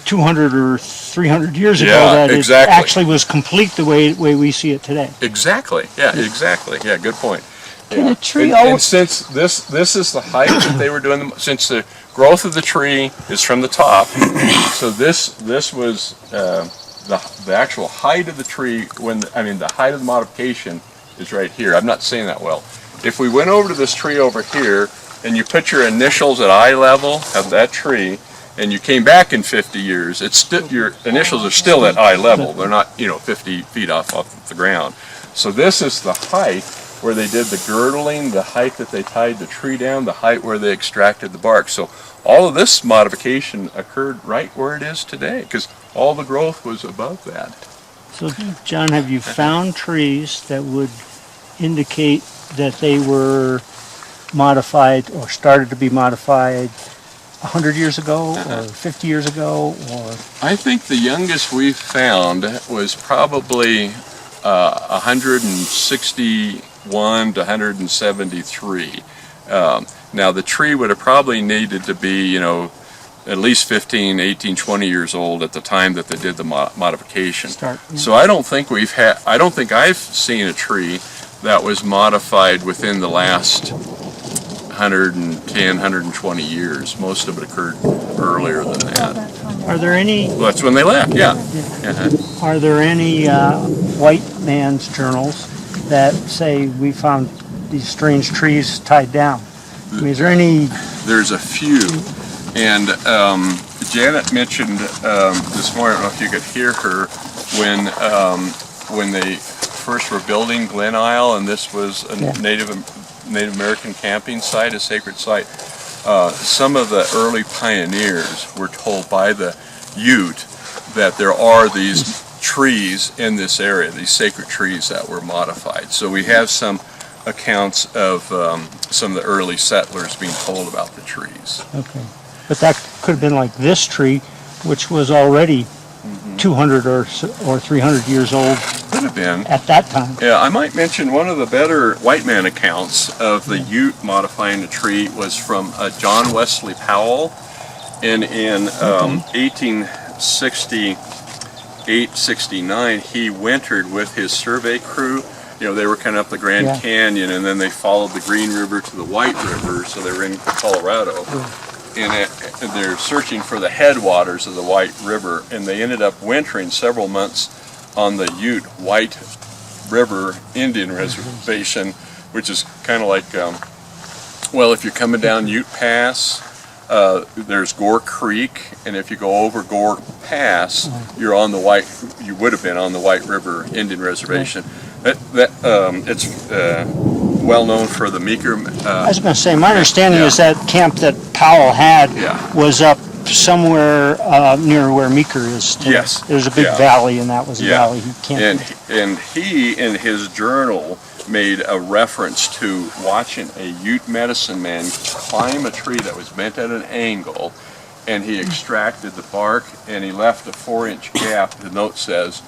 200 or 300 years ago that it actually was complete the way we see it today. Exactly. Yeah, exactly. Yeah, good point. Can a tree and since this is the height that they were doing, since the growth of the tree is from the top, so this was the actual height of the tree the height of the modification is right here. I'm not saying that well. If we went over to this tree over here and you put your initials at eye level of that tree, and you came back in 50 years, your initials are still at eye level. They're not 50 feet off the ground. So this is the height where they did the girdling, the height that they tied the tree down, the height where they extracted the bark. So all of this modification occurred right where it is today, because all the growth was above that. So, John, have you found trees that would indicate that they were modified or started to be modified 100 years ago or 50 years ago? Or I think the youngest we found was probably 161 to 173. Now the tree would have probably needed to be, at least 15, 18, 20 years old at the time that they did the modification. So I don't think I've seen a tree that was modified within the last 110, 120 years. Most of it occurred earlier than that. Are there any? Well, that's when they left, yeah. Are there any white man's journals that say we found these strange trees tied down? I mean, is there any? There's a few, and Janet mentioned this morning. I don't know if you could hear her when they first were building Glen Isle, and this was a Native American camping site, a sacred site. Some of the early pioneers were told by the Ute that there are these trees in this area, these sacred trees that were modified. So we have some accounts of some of the early settlers being told about the trees. Okay. But that could have been like this tree, which was already 200 or 300 years old Could have been. at that time. Yeah, I might mention one of the better white man accounts of the Ute modifying the tree was from John Wesley Powell. In 1868-69, he wintered with his survey crew. You know, they were kind of up the Grand Yeah. Canyon, and then they followed the Green River to the White River, so they were in Colorado. And they're searching for the headwaters of the White River, and they ended up wintering several months on the Ute White River Indian Reservation, which is kind of like, well, if you're coming down Ute Pass, there's Gore Creek, and if you go over Gore Pass, you're on the you would have been on the White River Indian Reservation. It's well known for the Meeker. I was going to say, my understanding is that camp that Powell had Yeah. was up somewhere near where Meeker is today. Yes. There's a big Yeah. valley, and that was a Yeah. valley. He can't. And he, in his journal, made a reference to watching a Ute medicine man climb a tree that was bent at an angle, and he extracted the bark, and he left a 4-inch gap, the note says,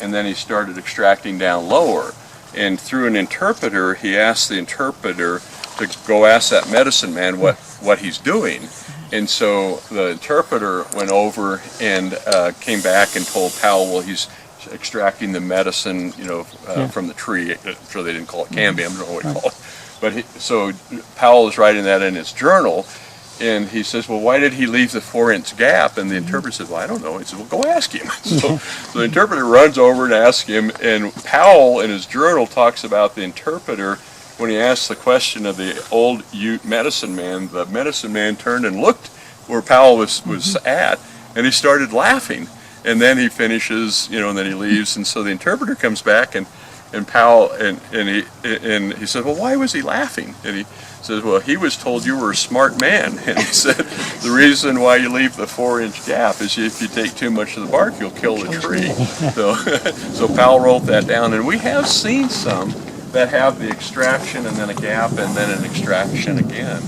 and then he started extracting down lower. And through an interpreter, he asked the interpreter to go ask that medicine man what he's doing. And so the interpreter went over and came back and told Powell, well, he's extracting the medicine, from the tree. I'm sure they didn't call it cambium, I don't know what he called it. But so Powell is writing that in his journal, and he says, well, why did he leave the 4-inch gap? And the interpreter says, well, I don't know. He says, well, go ask him. So the interpreter runs over and asks him, and Powell in his journal talks about the interpreter. When he asked the question of the old Ute medicine man, the medicine man turned and looked where Powell was at, and he started laughing. And then he finishes, and then he leaves. And so the interpreter comes back, and Powell, and he said, well, why was he laughing? And he says, well, he was told you were a smart man. And he said, the reason why you leave the 4-inch gap is if you take too much of the bark, you'll kill the tree. So Powell wrote that down. And we have seen some that have the extraction and then a gap and then an extraction again,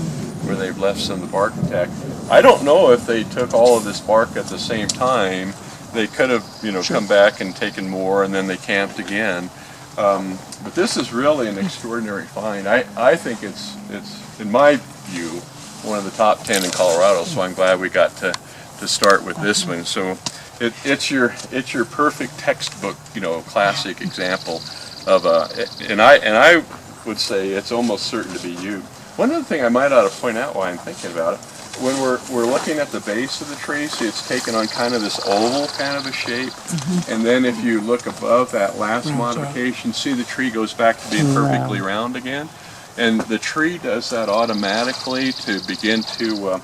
where they've left some of the bark intact. I don't know if they took all of this bark at the same time. They could have, come back and taken more, and then they camped again. But this is really an extraordinary find. I think it's in my view one of the top 10 in Colorado. So I'm glad we got to start with this one. So it's your perfect textbook, classic example of and I would say it's almost certain to be you. One other thing I might ought to point out while I'm thinking about it. When we're looking at the base of the tree, see it's taken on kind of this oval kind of a shape. And then if you look above that last modification, see the tree goes back to being perfectly round again. And the tree does that automatically to begin to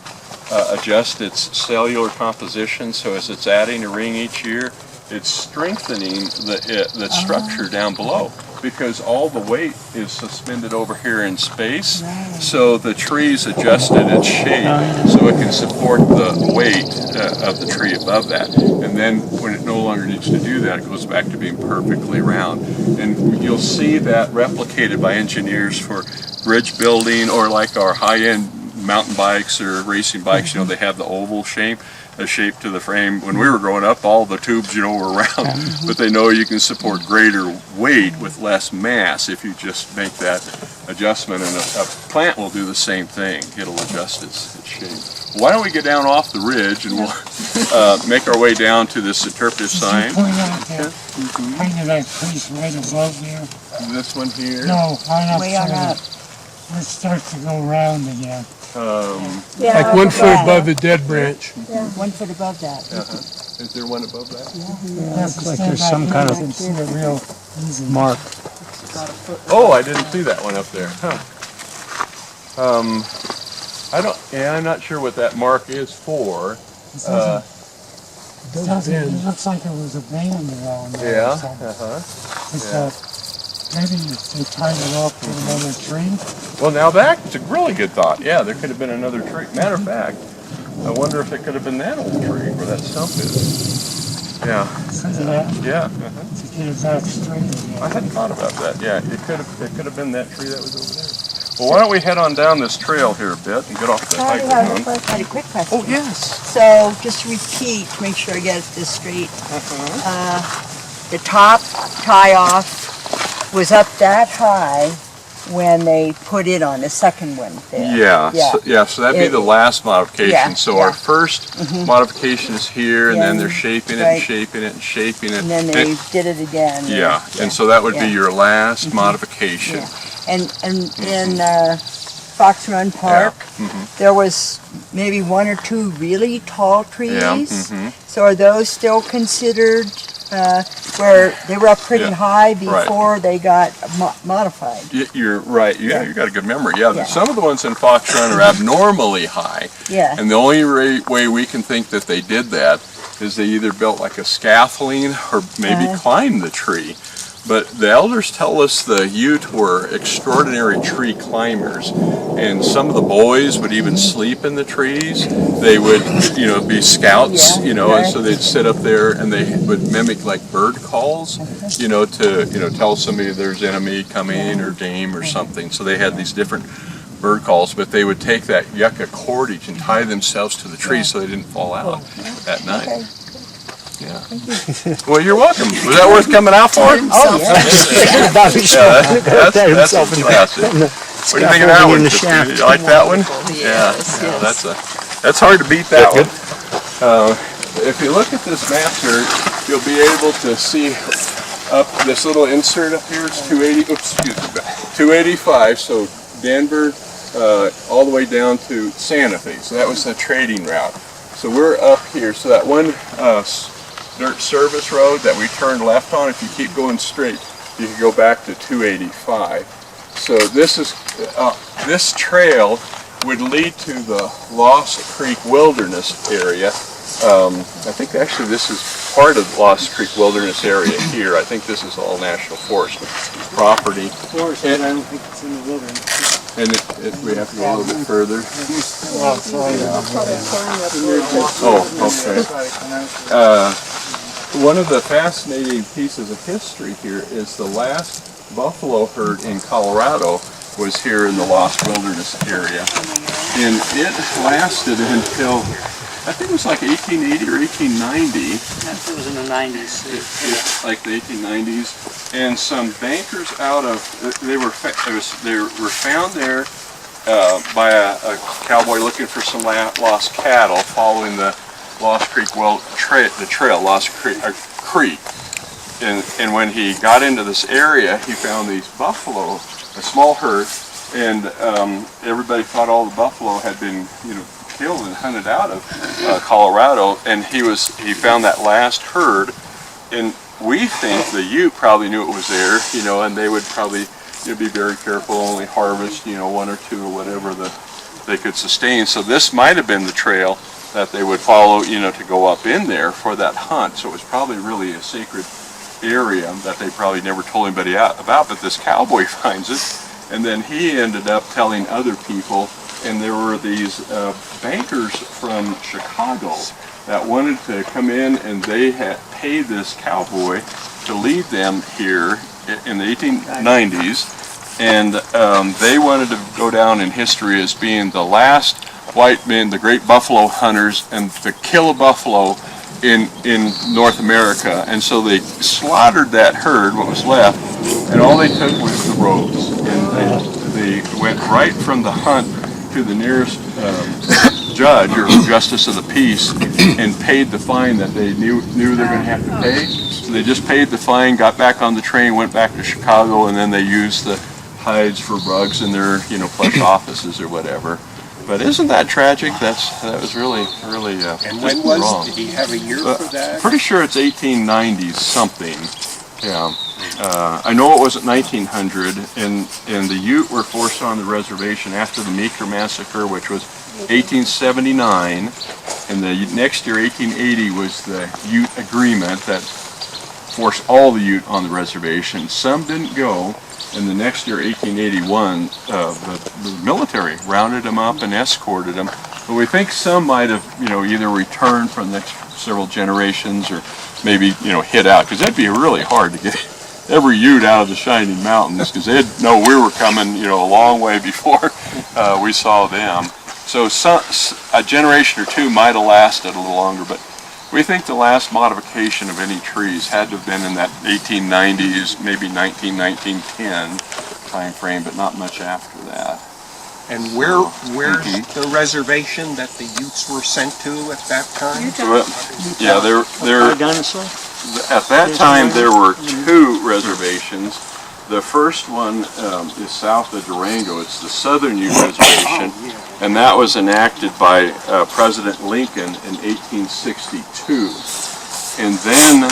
adjust its cellular composition. So as it's adding a ring each year, it's strengthening the structure down below, because all the weight is suspended over here in space. So the tree's adjusted its shape so it can support the weight of the tree above that. And then when it no longer needs to do that, it goes back to being perfectly round. And you'll see that replicated by engineers for bridge building, or like our high-end mountain bikes or racing bikes, they have the oval shape. A shape to the frame. When we were growing up, all the tubes, were round, but they know you can support greater weight with less mass if you just make that adjustment, and a plant will do the same thing. It'll adjust its shape. Why don't we get down off the ridge, and we'll make our way down to this interpretive sign. Point out that kind of that piece right above there. This one here. No, Way on up. It starts to go round again. Yeah, Like 1 foot above the dead branch. 1 foot above that. Is there one above that? Looks like there's some kind of mark. Oh, I didn't see that one up there. I'm not sure what that mark is for. It looks like it was abandoned around there. Yeah. Or something. Maybe they tied it off to another tree. Well, now that's a really good thought. Yeah, there could have been another tree. Matter of fact, I wonder if it could have been that old tree where that stump is. Yeah. because of that, Yeah. to get it back straight again. I hadn't thought about that. Yeah, it could have been that tree that was over there. Well, why don't we head on down this trail here a bit and get off the I hiking have road? a quick question. Oh yes. So, just to repeat, make sure I get this straight. The top tie-off was up that high when they put it on the second one there. Yeah, so that'd be the last modification. Yeah, So yeah. our first modification is here, and then they're Yeah, shaping it, right. and shaping it, and shaping it. And then they did it again. Yeah, and so that would be yeah. your last modification. Yeah. And in Fox Run Park, there was maybe one or two really tall trees. Yeah, So are those still considered where they were up pretty Yeah, high right. before they got modified? You're right. Yeah, you got a good memory. Yeah, Yeah. some of the ones in Fox Run are abnormally high. Yeah. And the only way we can think that they did that is they either built like a scaffolding or maybe climbed the tree. But the elders tell us the Ute were extraordinary tree climbers, and some of the boys would even sleep in the trees. They would, be scouts, Yeah, and so they'd sit up there and they would mimic like bird calls, to tell somebody there's enemy coming or game or something. So they had these different bird calls, but they would take that yucca cordage and tie themselves to the tree so they didn't fall out at night. Okay. Yeah. Well, you're welcome. Was that worth coming out for? Oh, yeah. That's fantastic. What do you think of that one? in the Christine? shaft. You like that one? Yes, Yeah. yes. That's hard to beat that one. If you look at this map here, you'll be able to see up this little insert up here. It's 280. Oops, excuse me. 285. So Denver, all the way down to Santa Fe. So that was the trading route. So we're up here. So that one dirt service road that we turned left on, if you keep going straight, you can go back to 285. So this trail would lead to the Lost Creek Wilderness area. I think actually this is part of Lost Creek Wilderness area here. I think this is all National Forest property. Forest, but I don't think it's in the wilderness. And we have to go a little bit further. Oh, sorry. Oh, okay. One of the fascinating pieces of history here is the last buffalo herd in Colorado was here in the Lost Wilderness area. And it lasted until, I think it was like 1880 or 1890. It was in the 90s. It's like the 1890s. And some bankers out of, they were found there by a cowboy looking for some lost cattle following the Lost Creek trail, Lost Creek. And when he got into this area, he found these buffalo, a small herd, and everybody thought all the buffalo had been, killed and hunted out of Colorado. And he found that last herd, and we think the Ute probably knew it was there, and they would probably be very careful, only harvest, one or two or whatever they could sustain. So this might have been the trail that they would follow, to go up in there for that hunt. So it was probably really a sacred area that they probably never told anybody about, but this cowboy finds it, and then he ended up telling other people, and there were these bankers from Chicago that wanted to come in, and they had paid this cowboy to lead them here in the 1890s, and they wanted to go down in history as being the last white men, the great buffalo hunters, and to kill a buffalo in North America. And so they slaughtered that herd, what was left, and all they took was the robes. And they went right from the hunt to the nearest judge or justice of the peace and paid the fine that they knew they were going to have to pay. So they just paid the fine, got back on the train, went back to Chicago, and then they used the hides for rugs in their plush offices or whatever. But isn't that tragic? That was really And when was, did he have a year for that? Pretty sure it's 1890s something. Yeah. I know it wasn't 1900, and the Ute were forced on the reservation after the Meeker Massacre, which was 1879, and the next year, 1880, was the Ute Agreement that forced all the Ute on the reservation. Some didn't go, and the next year, 1881, the military rounded them up and escorted them. But we think some might have, either returned from the next several generations, or maybe, hit out, because that'd be really hard to get every Ute out of the Shining Mountains, because they'd know we were coming, a long way before we saw them. So a generation or two might have lasted a little longer, but we think the last modification of any trees had to have been in that 1890s, maybe 1910 time frame, but not much after that. And where's the reservation that the Utes were sent to at that time? Well, yeah, they're Dinosaur? at that time there were two reservations. The first one is south of Durango. It's the Southern Ute Reservation, and that was enacted by President Lincoln in 1862. And then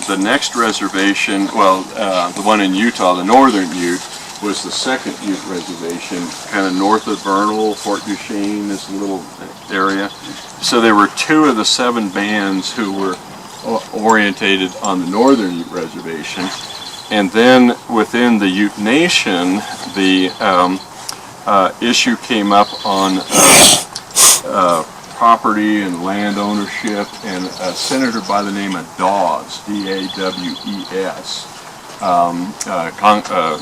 the next reservation, the one in Utah, the Northern Ute, was the Second Ute Reservation, kind of north of Vernal. Fort Duchesne is a little area. So there were two of the 7 bands who were orientated on the Northern Ute Reservation. And then within the Ute Nation, the issue came up on property and land ownership, and a senator by the name of Dawes, D-A-W-E-S,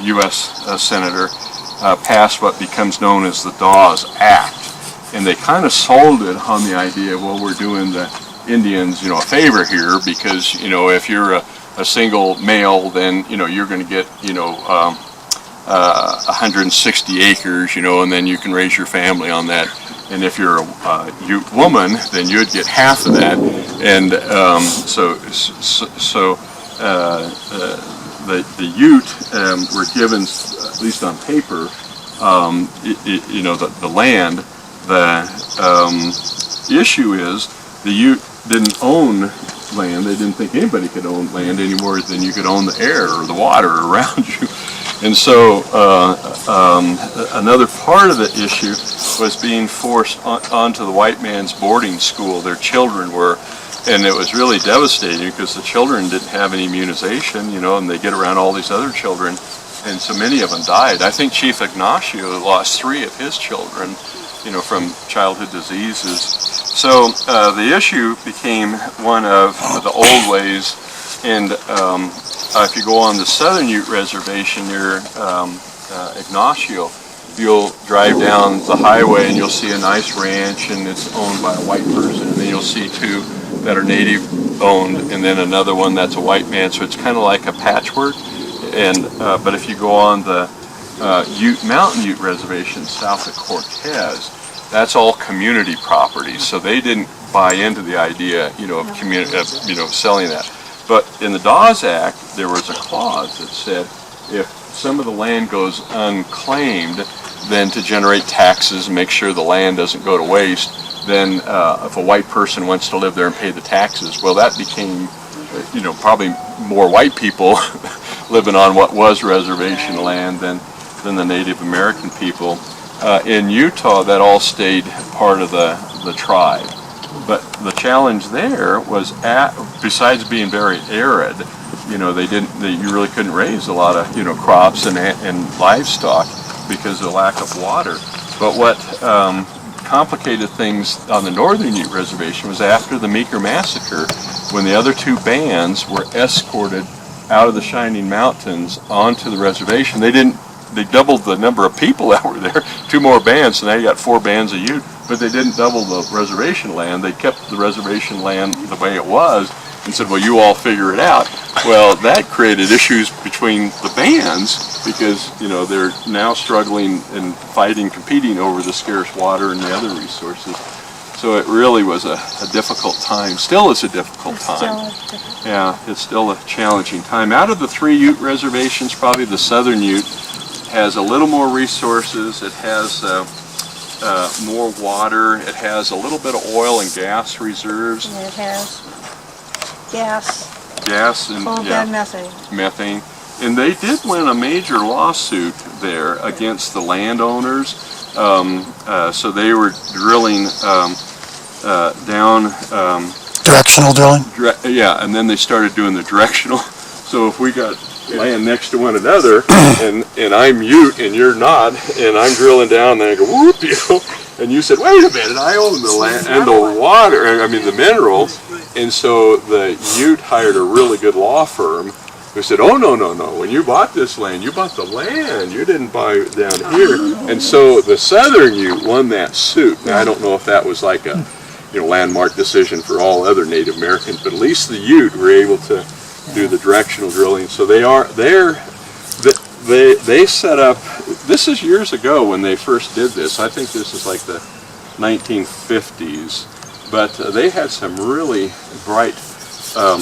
U.S. Senator, passed what becomes known as the Dawes Act. And they kind of sold it on the idea, well, we're doing the Indians, a favor here, because, if you're a single male, then, you're going to get, 160 acres, and then you can raise your family on that. And if you're a Ute woman, then you'd get half of that. And the Ute were given, at least on paper, the land. The issue is the Ute didn't own land. They didn't think anybody could own land any more than you could own the air or the water around you. And so another part of the issue was being forced onto the white man's boarding school. Their children were, and it was really devastating because the children didn't have any immunization, and they get around all these other children, and so many of them died. I think Chief Ignacio lost 3 of his children, from childhood diseases. So the issue became one of the old ways, and if you go on the Southern Ute Reservation near Ignacio, you'll drive down the highway and you'll see a nice ranch, and it's owned by a white person, and then you'll see 2 that are native owned, and then another one that's a white man. So it's kind of like a patchwork. And but if you go on the Mountain Ute Reservation south of Cortez, that's all community property. So they didn't buy into the idea, of community, selling that. But in the Dawes Act, there was a clause that said if some of the land goes unclaimed, then to generate taxes and make sure the land doesn't go to waste, then if a white person wants to live there and pay the taxes, well, that became, probably more white people living on what was reservation land than the Native American people. In Utah, that all stayed part of the tribe. But the challenge there was, besides being very arid, you really couldn't raise a lot of, crops and livestock because of the lack of water. But what complicated things on the Northern Ute Reservation was after the Meeker Massacre, when the other 2 bands were escorted out of the Shining Mountains onto the reservation. They doubled the number of people that were there, 2 more bands, so now you got 4 bands of Ute, but they didn't double the reservation land. They kept the reservation land the way it was and said, well, you all figure it out. Well, that created issues between the bands because, they're now struggling and fighting, competing over the scarce water and the other resources. So it really was a difficult time. Still is a difficult time. Yeah, it's still a challenging time. Out of the 3 Ute reservations, probably the Southern Ute has a little more resources. It has more water. It has a little bit of oil and gas reserves. And it has gas. Gas and methane. And they did win a major lawsuit there against the landowners. So they were drilling down. Directional drilling? Yeah, and then they started doing the directional. So if we got land next to one another, and I'm Ute and you're not, and I'm drilling down, and I go whoop, And you said, wait a minute, I own the land and the water, I mean the mineral. And so the Ute hired a really good law firm who said, oh, no, when you bought this land, you bought the land, you didn't buy it down here. And so the Southern Ute won that suit. Now, I don't know if that was like a landmark decision for all other Native Americans, but at least the Ute were able to do the directional drilling. So they set up, this is years ago when they first did this. I think this is like the 1950s, but they had some really bright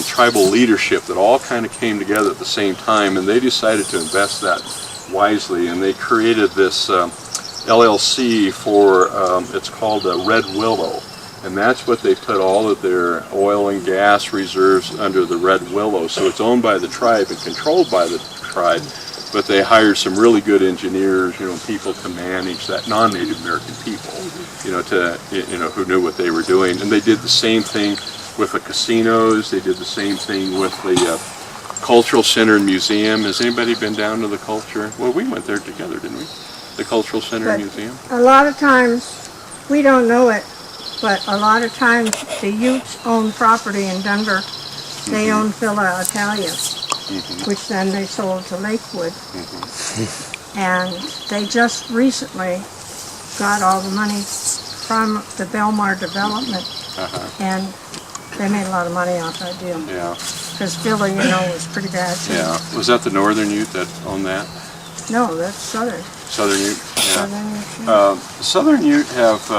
tribal leadership that all kind of came together at the same time, and they decided to invest that wisely, and they created this LLC for, it's called Red Willow, and that's what they put all of their oil and gas reserves under, the Red Willow. So it's owned by the tribe and controlled by the tribe, but they hired some really good engineers, people to manage that, non-Native American people, who knew what they were doing. And they did the same thing with the casinos. They did the same thing with the Cultural Center and Museum. Has anybody been down to the culture? Well, we went there together, didn't we? The Cultural Center and Museum. A lot of times, we don't know it, but a lot of times the Utes own property in Denver. They own Villa Italia, which then they sold to Lakewood. And they just recently got all the money from the Belmar development, and they made a lot of money off that deal. Yeah. Because Villa, was pretty bad too. Yeah. Was that the Northern Ute that owned that? No, that's Southern. Southern Ute? Yeah. Southern Ute. Southern Ute have,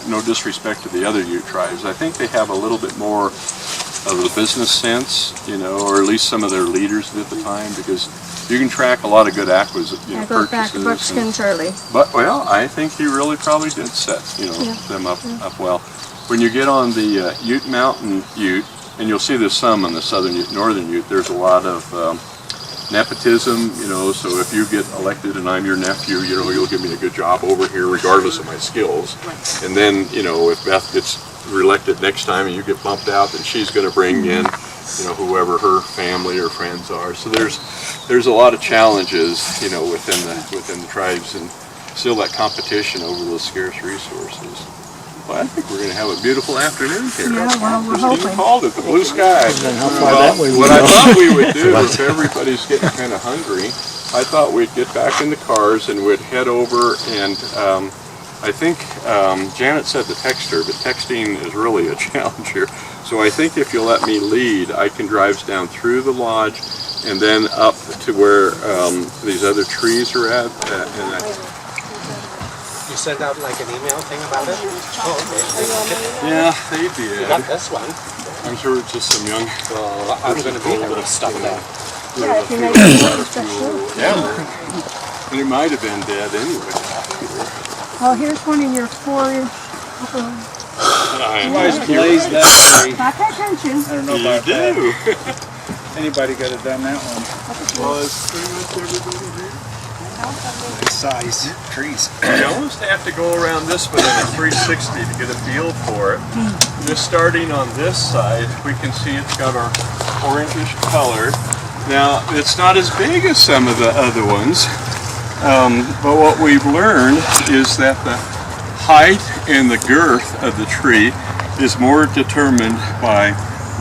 no disrespect to the other Ute tribes, I think they have a little bit more of the business sense, or at least some of their leaders at the time, because you can track a lot of good purchases. I go back to Buckskins early. But, well, I think he really probably did set, them up well. When you get on the Ute Mountain Ute, and you'll see there's some on the Southern Ute, Northern Ute, there's a lot of nepotism, so if you get elected and I'm your nephew, you'll give me a good job over here regardless of my skills. And then, if Beth gets reelected next time and you get bumped out, then she's going to bring in, whoever her family or friends are. So there's a lot of challenges, within the tribes, and still that competition over those scarce resources. Well, I think we're going to have a beautiful afternoon here. Yeah, well, we're Christine hoping. called it the blue sky. What I thought we would do, if everybody's getting kind of hungry, I thought we'd get back in the cars and we'd head over, and I think Janet said to text her, but texting is really a challenge here. So I think if you'll let me lead, I can drive down through the lodge and then up to where these other trees are at. You sent out like an email thing about it? Oh, okay. Yeah, they did. You got this one. I'm sure it's just some young. Well, I'm going to be there with stuff there. Yeah, if you make it special. Yeah, and it might have been dead anyway. Oh, here's one in your 4-inch. Nice blaze that tree. Not pay attention. I don't know You about that. do. Anybody could have done that one. Well, it's pretty much everybody here. Nice size trees. You almost have to go around this one at a 360 to get a feel for it. Just starting on this side, we can see it's got our orangish color. Now, it's not as big as some of the other ones, but what we've learned is that the height and the girth of the tree is more determined by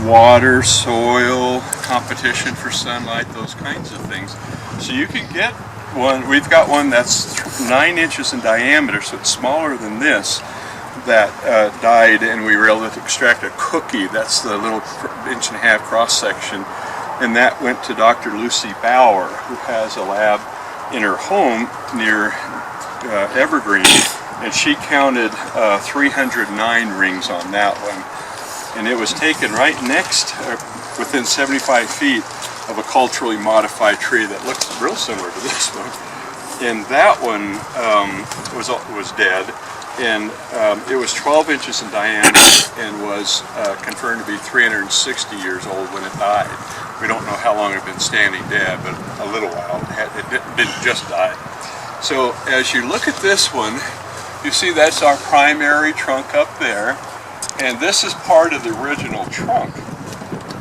water, soil, competition for sunlight, those kinds of things. So you can get one, we've got one that's 9 inches in diameter, so it's smaller than this, that died, and we were able to extract a cookie. That's the little 1.5-inch cross section, and that went to Dr. Lucy Bauer, who has a lab in her home near Evergreen, and she counted 309 rings on that one, and it was taken right next, within 75 feet of a culturally modified tree that looks real similar to this one. And that one was dead, and it was 12 inches in diameter and was confirmed to be 360 years old when it died. We don't know how long it had been standing dead, but a little while. It didn't just die. So as you look at this one, you see that's our primary trunk up there, and this is part of the original trunk.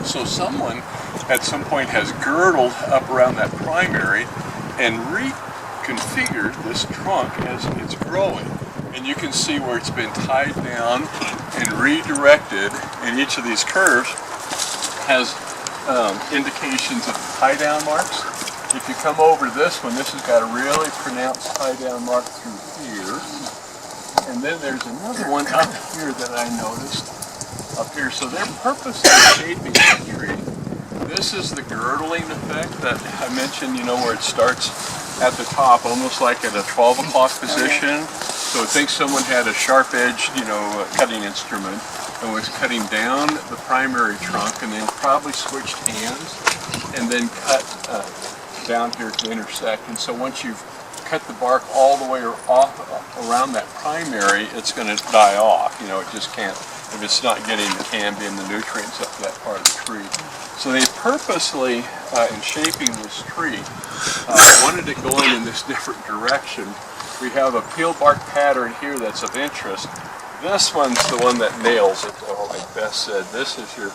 So someone at some point has girdled up around that primary and configured this trunk as it's growing. And you can see where it's been tied down and redirected, and each of these curves has indications of tie down marks. If you come over this one, this has got a really pronounced tie down mark through here. And then there's another one up here that I noticed up here. So they're purposely shaping the tree. This is the girdling effect that I mentioned, you know, where it starts at the top, almost like at a 12 o'clock position. So I think someone had a sharp edge, you know, cutting instrument and was cutting down the primary trunk, and then probably switched hands and then cut down here to intersect. And so once you've cut the bark all the way off around that primary, it's going to die off. You know, it just can't, if it's not getting the cambium, the nutrients up to that part of the tree. So they purposely, in shaping this tree, wanted it going in this different direction. We have a peel bark pattern here that's of interest. This one's the one that nails it, though, like Beth said. This is your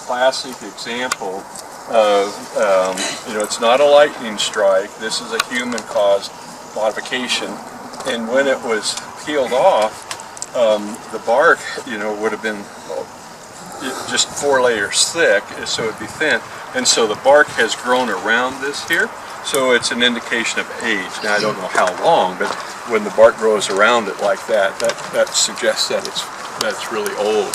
classic example of, you know, it's not a lightning strike. This is a human-caused modification. And when it was peeled off, the bark, you know, would have been just 4 layers thick, so it'd be thin. And so the bark has grown around this here. So it's an indication of age. Now I don't know how long, but when the bark grows around it like that, that suggests that that's really old.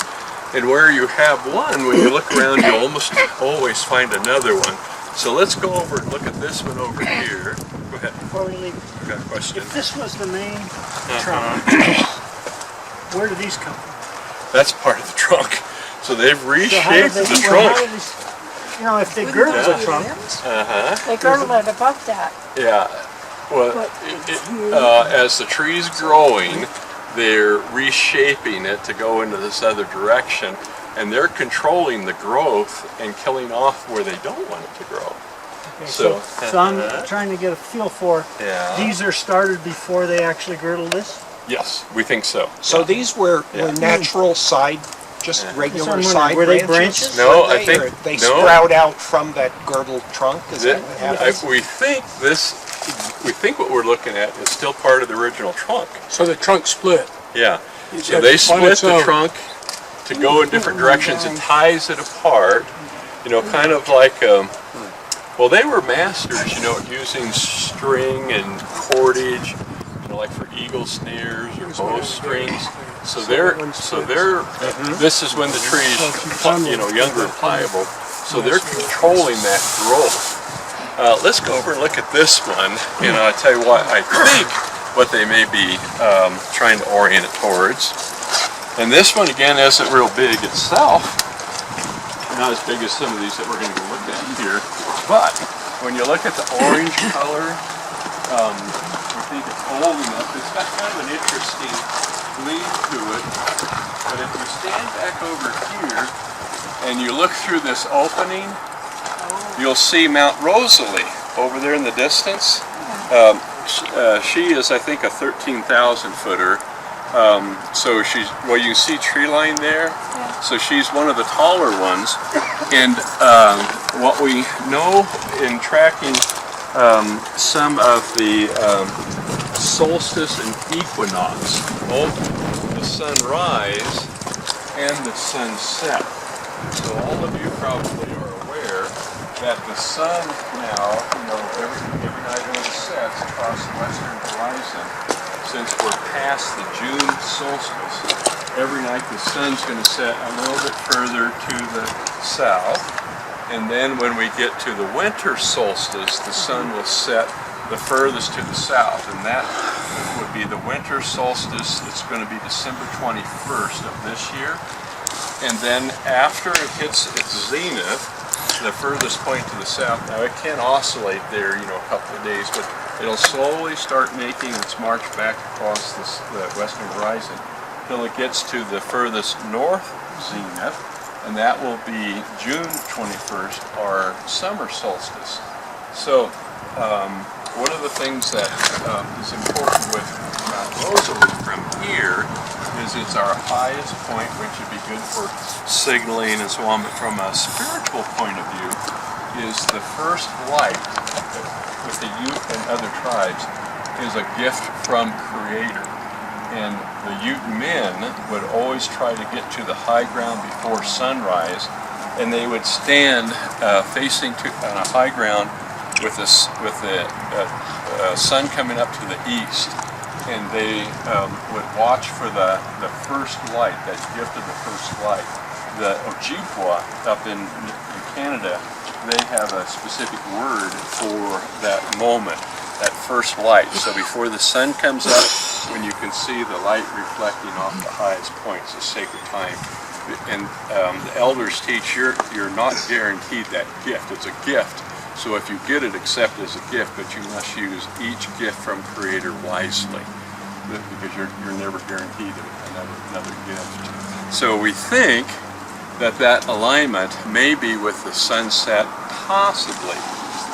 And where you have one, when you look around, you almost always find another one. So let's go over and look at this one over here. Go ahead. Before we leave, I've got a question. if this was the main trunk, where do these come from? That's part of the trunk. So they've So how do reshaped they- the well, how trunk. do these- you know, if they girdle the trunk, They girdle it above that. Yeah. Well, as the tree's growing, they're reshaping it to go into this other direction, and they're controlling the growth and killing off where they don't want it to grow. okay, So- so I'm trying to get a feel for, Yeah. these are started before they actually girdle this? Yes, we think so. So these were Yeah. natural side, just regular That's what I'm side wondering, were they branches? branches? No, Were I think- or they no. sprout out from that girdled trunk? Is that what happens? We think what we're looking at is still part of the original trunk. So the trunk split. Yeah. You So said they on split its the own. trunk to go in different directions. It ties it apart, you know, kind of like, well, they were masters, you know, at using string and cordage, you know, like for eagle snares or bowstrings. So this is when the tree's, you know, younger and pliable. So they're controlling that growth. Let's go over and look at this one, and I'll tell you what I think what they may be trying to orient it towards. And this one, again, isn't real big itself. Not as big as some of these that we're going to look at here. But when you look at the orange color, I think it's old enough. It's got kind of an interesting lead to it. But if you stand back over here and you look through this opening, you'll see Mount Rosalie over there in the distance. She is, I think, a 13,000 footer. So she's, well, you see tree line there. So she's one of the taller ones. And what we know in tracking some of the solstice and equinox, both the sunrise and the sunset. So all of you probably are aware that the sun now, you know, every night when it sets across the western horizon, since we're past the June solstice, every night the sun's going to set a little bit further to the south. And then when we get to the winter solstice, the sun will set the furthest to the south. And that would be the winter solstice. It's going to be December 21st of this year. And then after it hits its zenith, the furthest point to the south, now it can oscillate there, you know, a couple of days, but it'll slowly start making its march back across the western horizon till it gets to the furthest north zenith, and that will be June 21st, our summer solstice. So one of the things that is important with Mount Rosalie from here is it's our highest point, which would be good for signaling and so on, but from a spiritual point of view is the first light with the Ute and other tribes is a gift from Creator. And the Ute men would always try to get to the high ground before sunrise, and they would stand facing on a high ground with the sun coming up to the east, and they would watch for the first light, that gift of the first light. The Ojibwa up in Canada, they have a specific word for that moment, that first light. So before the sun comes up, when you can see the light reflecting off the highest points, a sacred time. And the elders teach you're not guaranteed that gift. It's a gift. So if you get it, accept it as a gift, but you must use each gift from Creator wisely, because you're never guaranteed another gift. So we think that alignment may be with the sunset, possibly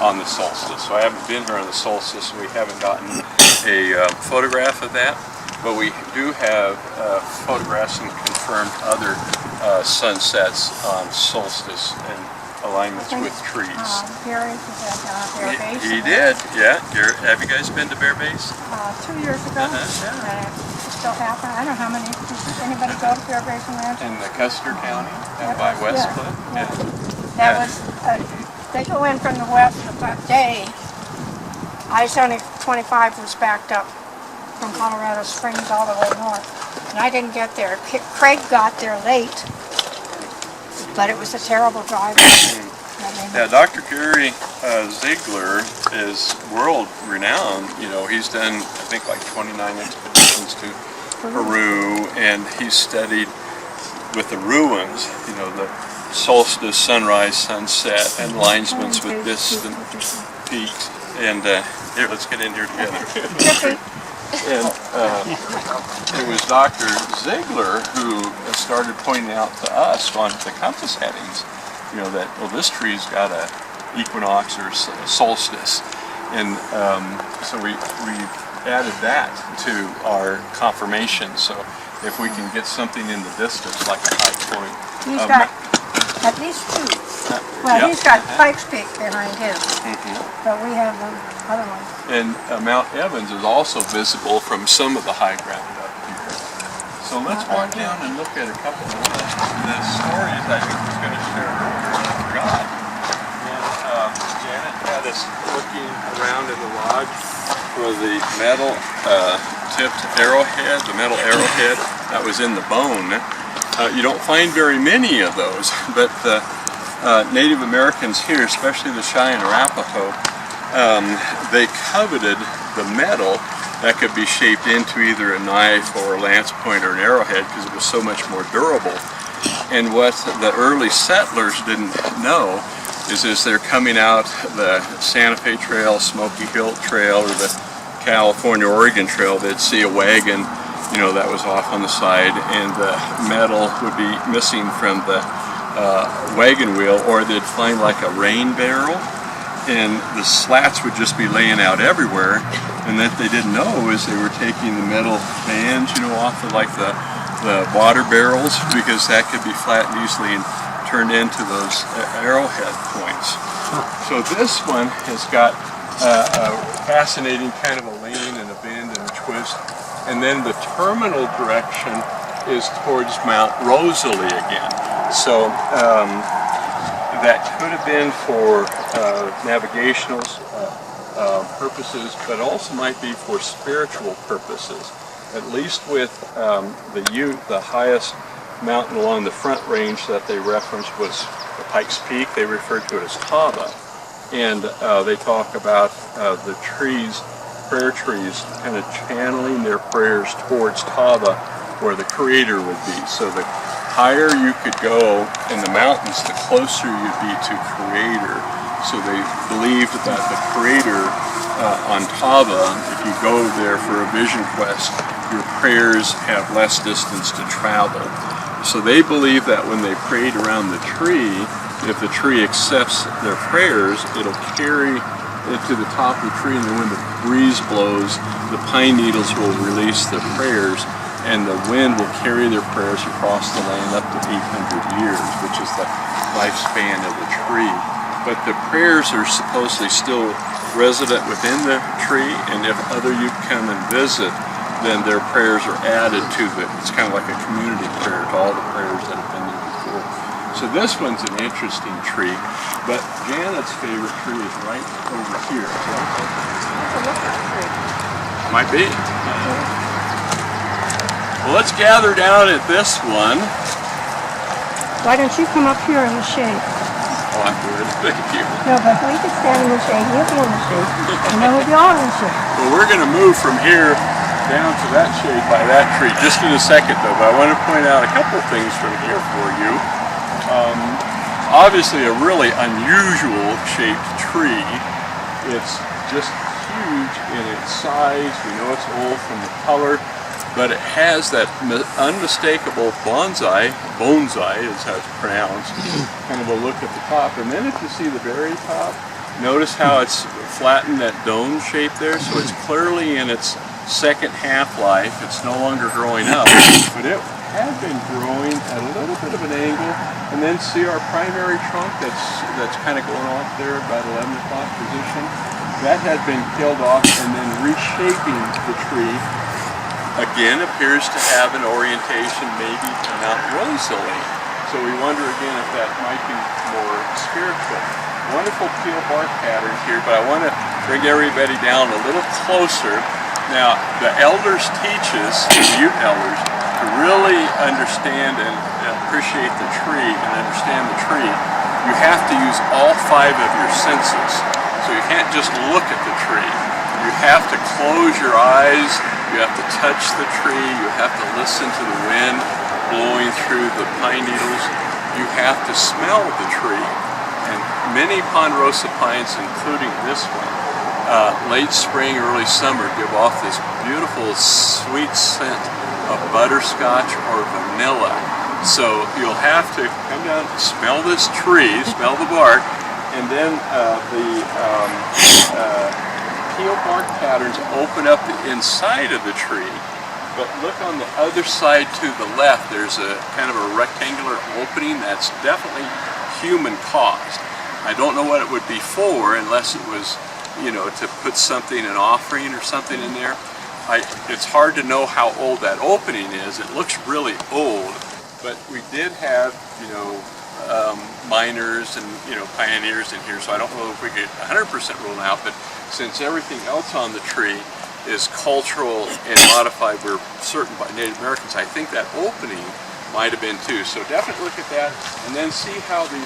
on the solstice. So I haven't been here on the solstice, and we haven't gotten a photograph of that, but we do have photographs and confirmed other sunsets on solstice and alignments with trees. Barry was at Bear Base. He did, yeah. Have you guys been to Bear Base? 2 years ago. Yeah. It still happen. I don't know how many. Does anybody go to Bear Base and Ranch? In the Custer County, and by Westcliff. Yeah. That was. They go in from the west, but that day, I-75 was backed up from Colorado Springs all the way north, and I didn't get there. Craig got there late, but it was a terrible drive. Yeah, Dr. Gary Ziegler is world renowned. You know, he's done, I think, like 29 expeditions to Peru, and he's studied with the ruins, you know, the solstice, sunrise, sunset, and alignments with distant peaks. And here, let's get in here together. And it was Dr. Ziegler who started pointing out to us on the compass headings, you know, that, well, this tree's got a equinox or solstice. And so we added that to our confirmation. So if we can get something in the distance, like a high point. He's got at least two. Well, yeah. He's got Pikes Peak behind him, but we have the other one. And Mount Evans is also visible from some of the high ground up here. So let's walk down and look at a couple of the stories I was going to share earlier. I forgot. And Janet had us looking around in the lodge for the metal tipped arrowhead, the metal arrowhead that was in the bone. You don't find very many of those, but the Native Americans here, especially the Cheyenne Arapaho, they coveted the metal that could be shaped into either a knife or a lance point or an arrowhead because it was so much more durable. And what the early settlers didn't know is as they're coming out the Santa Fe Trail, Smoky Hill Trail, or the California-Oregon Trail, they'd see a wagon, you know, that was off on the side, and the metal would be missing from the wagon wheel, or they'd find like a rain barrel, and the slats would just be laying out everywhere. And that they didn't know is they were taking the metal bands, you know, off of like the water barrels, because that could be flattened easily and turned into those arrowhead points. So this one has got a fascinating kind of a lean and a bend and a twist. And then the terminal direction is towards Mount Rosalie again. So that could have been for navigational purposes, but also might be for spiritual purposes. At least with the Ute, the highest mountain along the front range that they referenced was the Pikes Peak. They referred to it as Tava. And they talk about the trees, prayer trees, kind of channeling their prayers towards Tava, where the Creator would be. So the higher you could go in the mountains, the closer you'd be to Creator. So they believed that the Creator on Tava, if you go there for a vision quest, your prayers have less distance to travel. So they believe that when they prayed around the tree, if the tree accepts their prayers, it'll carry it to the top of the tree, and then when the breeze blows, the pine needles will release the prayers, and the wind will carry their prayers across the land up to 800 years, which is the lifespan of the tree. But the prayers are supposedly still resident within the tree, and if other youth come and visit, then their prayers are added to the, it's kind of like a community prayer to all the prayers that have been there before. So this one's an interesting tree, but Janet's favorite tree is right over here. Might be. Well, let's gather down at this one. Why don't you come up here in the shade? Oh, I would. Thank you. No, but we could stand in the shade, you'll be in the shade, and then we'll be all in the shade. Well, we're going to move from here down to that shade by that tree just in a second, though. But I want to point out a couple things from here for you. Obviously, a really unusual shaped tree. It's just huge in its size. We know it's old from the color, but it has that unmistakable bonsai is how it's pronounced, kind of a look at the top. And then if you see the very top, notice how it's flattened that dome shape there, so it's clearly in its second half-life. It's no longer growing up, but it had been growing at a little bit of an angle. And then see our primary trunk that's kind of going off there about 11 o'clock position. That had been killed off, and then reshaping the tree again appears to have an orientation maybe to Mount Rosalie. So we wonder again if that might be more spiritual. Wonderful peel bark patterns here, but I want to bring everybody down a little closer. Now, the elders teach us, the Ute elders, to really understand and appreciate the tree and understand the tree, you have to use all 5 of your senses. So you can't just look at the tree. You have to close your eyes, you have to touch the tree, you have to listen to the wind blowing through the pine needles, you have to smell the tree. And many Ponderosa pines, including this one, late spring, early summer, give off this beautiful sweet scent of butterscotch or vanilla. So you'll have to come down, smell this tree, smell the bark, and then peel bark patterns open up the inside of the tree. But look on the other side to the left, there's a kind of a rectangular opening that's definitely human caused. I don't know what it would be for unless it was, you know, to put something, an offering or something in there. It's hard to know how old that opening is. It looks really old, but we did have, you know, miners and, you know, pioneers in here, so I don't know if we could 100% rule out, but since everything else on the tree is cultural and modified, we're certain by Native Americans, I think that opening might have been too. So definitely look at that, and then see how the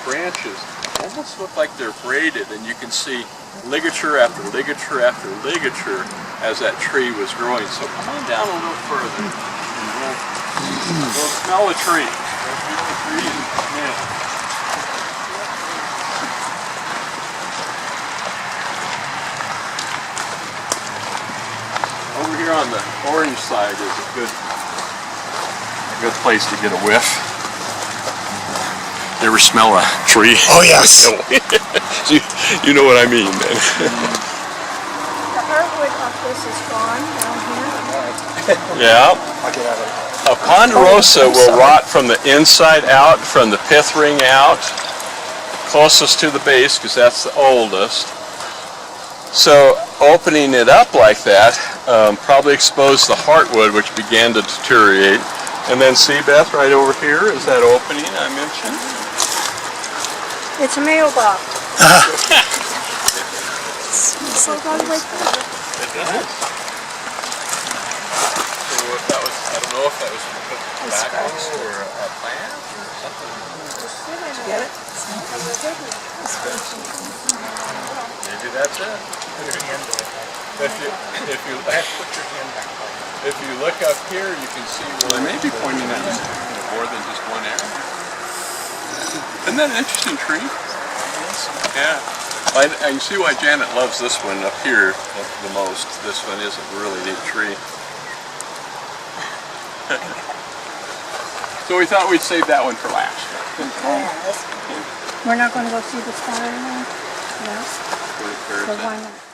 branches almost look like they're braided, and you can see ligature after ligature after ligature as that tree was growing. So come on down a little further, and we'll smell the tree. Over here on the orange side is a good place to get a whiff. You ever smell a tree? Oh, yes. You know what I mean, then. The heartwood of this is gone down here. Yeah. A Ponderosa will rot from the inside out, from the pith ring out, closest to the base, because that's the oldest. So opening it up like that probably exposed the heartwood, which began to deteriorate. And then see, Beth, right over here is that opening I mentioned. It's a mailbox. It does. So if that was, I don't know if that was tobacco or a plant or something. Did you get it? Maybe that's it. If you look up here, you can see where they may be pointing at more than just one area. Isn't that an interesting tree? Yeah. I can see why Janet loves this one up here the most. This one is a really neat tree. So we thought we'd save that one for last. We're not going to go see the spire now? No? Where is So that? why not?